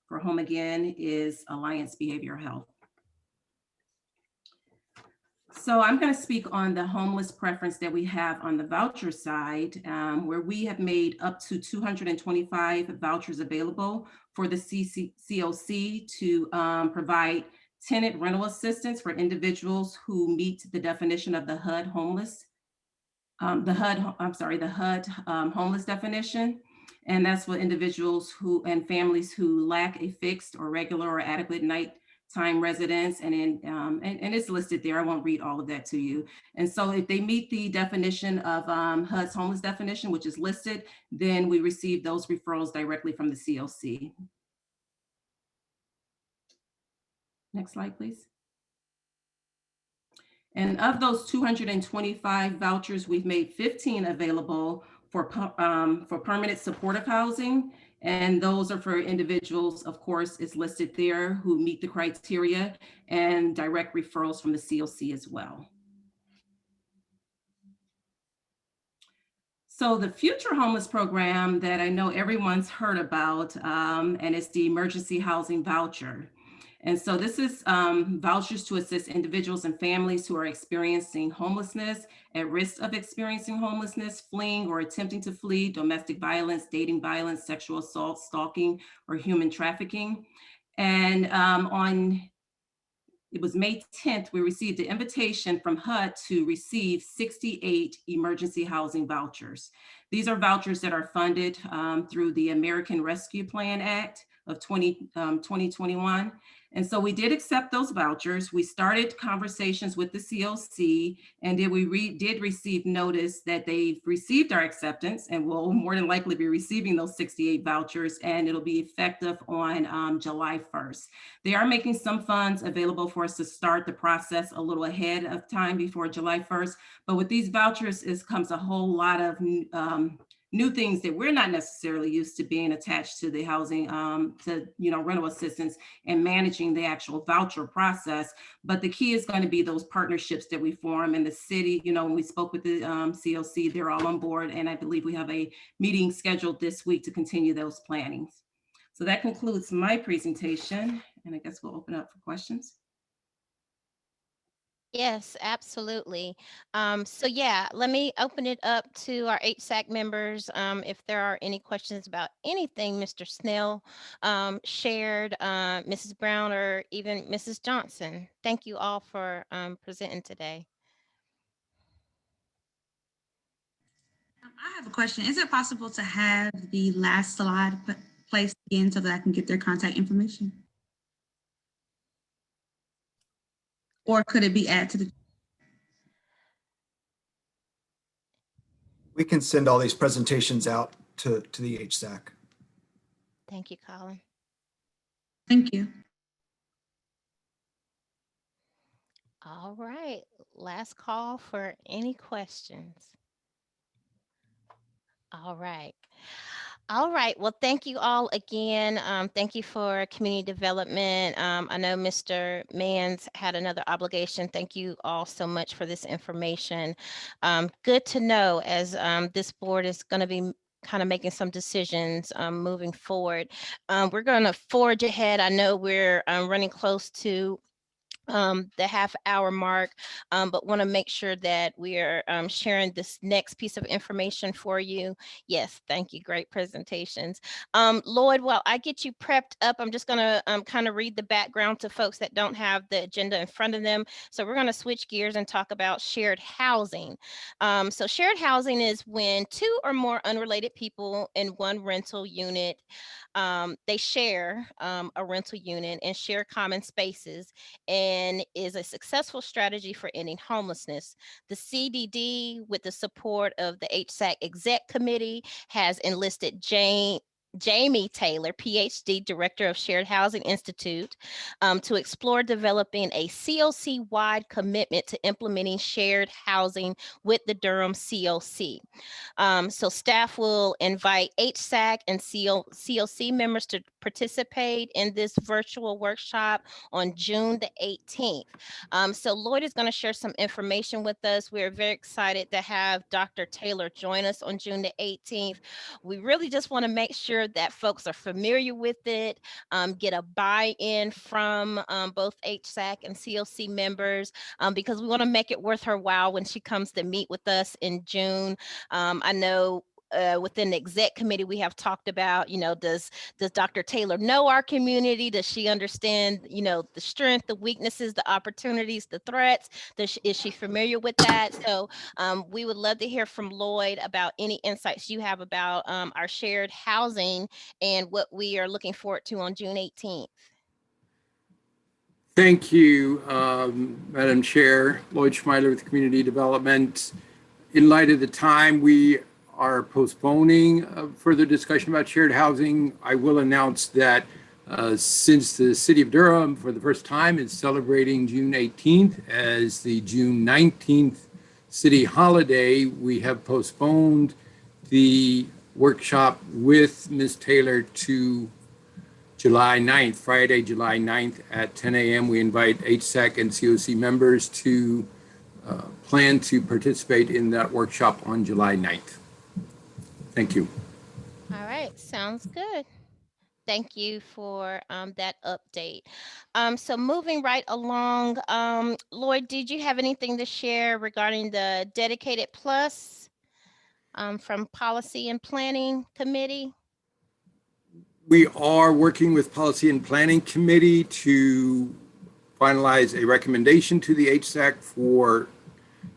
for Home Again is Alliance Behavioral Health. So I'm going to speak on the homeless preference that we have on the voucher side, where we have made up to 225 vouchers available for the CoC to provide tenant rental assistance for individuals who meet the definition of the HUD homeless, the HUD homeless definition. And that's for individuals who and families who lack a fixed or regular or adequate nighttime residence, and it's listed there. I won't read all of that to you. And so if they meet the definition of HUD's homeless definition, which is listed, then we receive those referrals directly from the CoC. Next slide, please. And of those 225 vouchers, we've made 15 available for permanent supportive housing. And those are for individuals, of course, it's listed there, who meet the criteria, and direct referrals from the CoC as well. So the future homeless program that I know everyone's heard about, and it's the emergency housing voucher. And so this is vouchers to assist individuals and families who are experiencing homelessness, at risk of experiencing homelessness, fleeing or attempting to flee domestic violence, dating violence, sexual assault, stalking, or human trafficking. And it was May 10th, we received an invitation from HUD to receive 68 emergency housing vouchers. These are vouchers that are funded through the American Rescue Plan Act of 2021. And so we did accept those vouchers. We started conversations with the CoC, and then we did receive notice that they've received our acceptance and will more than likely be receiving those 68 vouchers, and it'll be effective on July 1st. They are making some funds available for us to start the process a little ahead of time before July 1st. But with these vouchers comes a whole lot of new things that we're not necessarily used to being attached to the housing, rental assistance and managing the actual voucher process. But the key is going to be those partnerships that we form in the city. When we spoke with the CoC, they're all on board. And I believe we have a meeting scheduled this week to continue those plannings. So that concludes my presentation. And I guess we'll open up for questions. Yes, absolutely. So yeah, let me open it up to our HSAC members. If there are any questions about anything Mr. Snell shared, Mrs. Brown, or even Mrs. Johnson. Thank you all for presenting today. I have a question. Is it possible to have the last slide placed again so that I can get their contact information? Or could it be added to the? We can send all these presentations out to the HSAC. Thank you, Colin. Thank you. All right, last call for any questions. All right. All right. Well, thank you all again. Thank you for community development. I know Mr. Manns had another obligation. Thank you all so much for this information. Good to know as this board is going to be kind of making some decisions moving forward. We're going to forge ahead. I know we're running close to the half-hour mark, but want to make sure that we are sharing this next piece of information for you. Yes, thank you. Great presentations. Lloyd, while I get you prepped up, I'm just going to kind of read the background to folks that don't have the agenda in front of them. So we're going to switch gears and talk about shared housing. So shared housing is when two or more unrelated people in one rental unit, they share a rental unit and share common spaces, and is a successful strategy for ending homelessness. The CDD, with the support of the HSAC Exec Committee, has enlisted Jamie Taylor, PhD, Director of Shared Housing Institute, to explore developing a CoC-wide commitment to implementing shared housing with the Durham CoC. So staff will invite HSAC and CoC members to participate in this virtual workshop on June the 18th. So Lloyd is going to share some information with us. We're very excited to have Dr. Taylor join us on June the 18th. We really just want to make sure that folks are familiar with it, get a buy-in from both HSAC and CoC members, because we want to make it worth her while when she comes to meet with us in June. I know within the exec committee, we have talked about, does Dr. Taylor know our community? Does she understand, the strength, the weaknesses, the opportunities, the threats? Is she familiar with that? So we would love to hear from Lloyd about any insights you have about our shared housing and what we are looking forward to on June 18th. Thank you, Madam Chair. Lloyd Schmeiler with Community Development. In light of the time, we are postponing further discussion about shared housing. I will announce that since the City of Durham, for the first time, is celebrating June 18th as the June 19th city holiday, we have postponed the workshop with Ms. Taylor to July 9th, Friday, July 9th at 10 a.m. We invite HSAC and CoC members to plan to participate in that workshop on July 9th. Thank you. All right, sounds good. Thank you for that update. So moving right along, Lloyd, did you have anything to share regarding the Dedicated Plus from Policy and Planning Committee? We are working with Policy and Planning Committee to finalize a recommendation to the HSAC for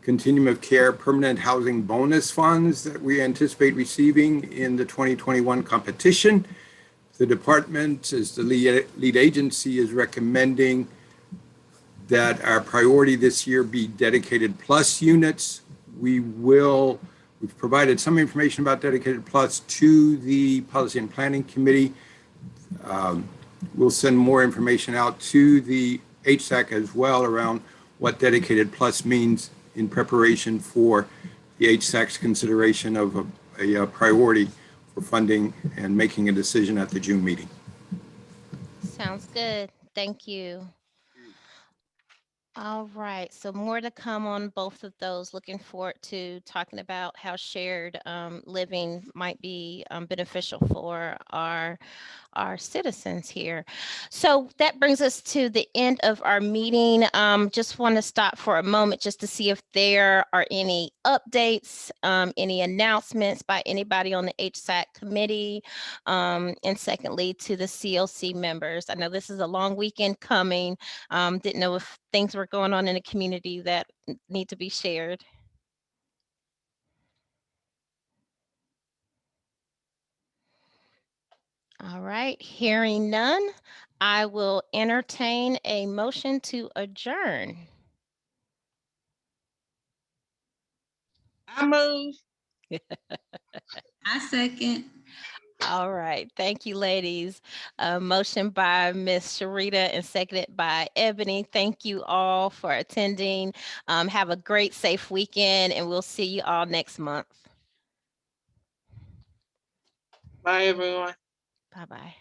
continuum of care permanent housing bonus funds that we anticipate receiving in the 2021 competition. The department, as the lead agency, is recommending that our priority this year be dedicated plus units. We've provided some information about dedicated plus to the Policy and Planning Committee. We'll send more information out to the HSAC as well around what dedicated plus means in preparation for the HSAC's consideration of a priority for funding and making a decision at the June meeting. Sounds good. Thank you. All right, so more to come on both of those. Looking forward to talking about how shared living might be beneficial for our citizens here. So that brings us to the end of our meeting. Just want to stop for a moment just to see if there are any updates, any announcements by anybody on the HSAC committee, and secondly to the CoC members. I know this is a long weekend coming. Didn't know if things were going on in the community that need to be shared. All right, hearing none, I will entertain a motion to adjourn. I move. I second. All right, thank you, ladies. Motion by Miss Sharita and seconded by Ebony. Thank you all for attending. Have a great, safe weekend, and we'll see you all next month. Bye, everyone. Bye-bye.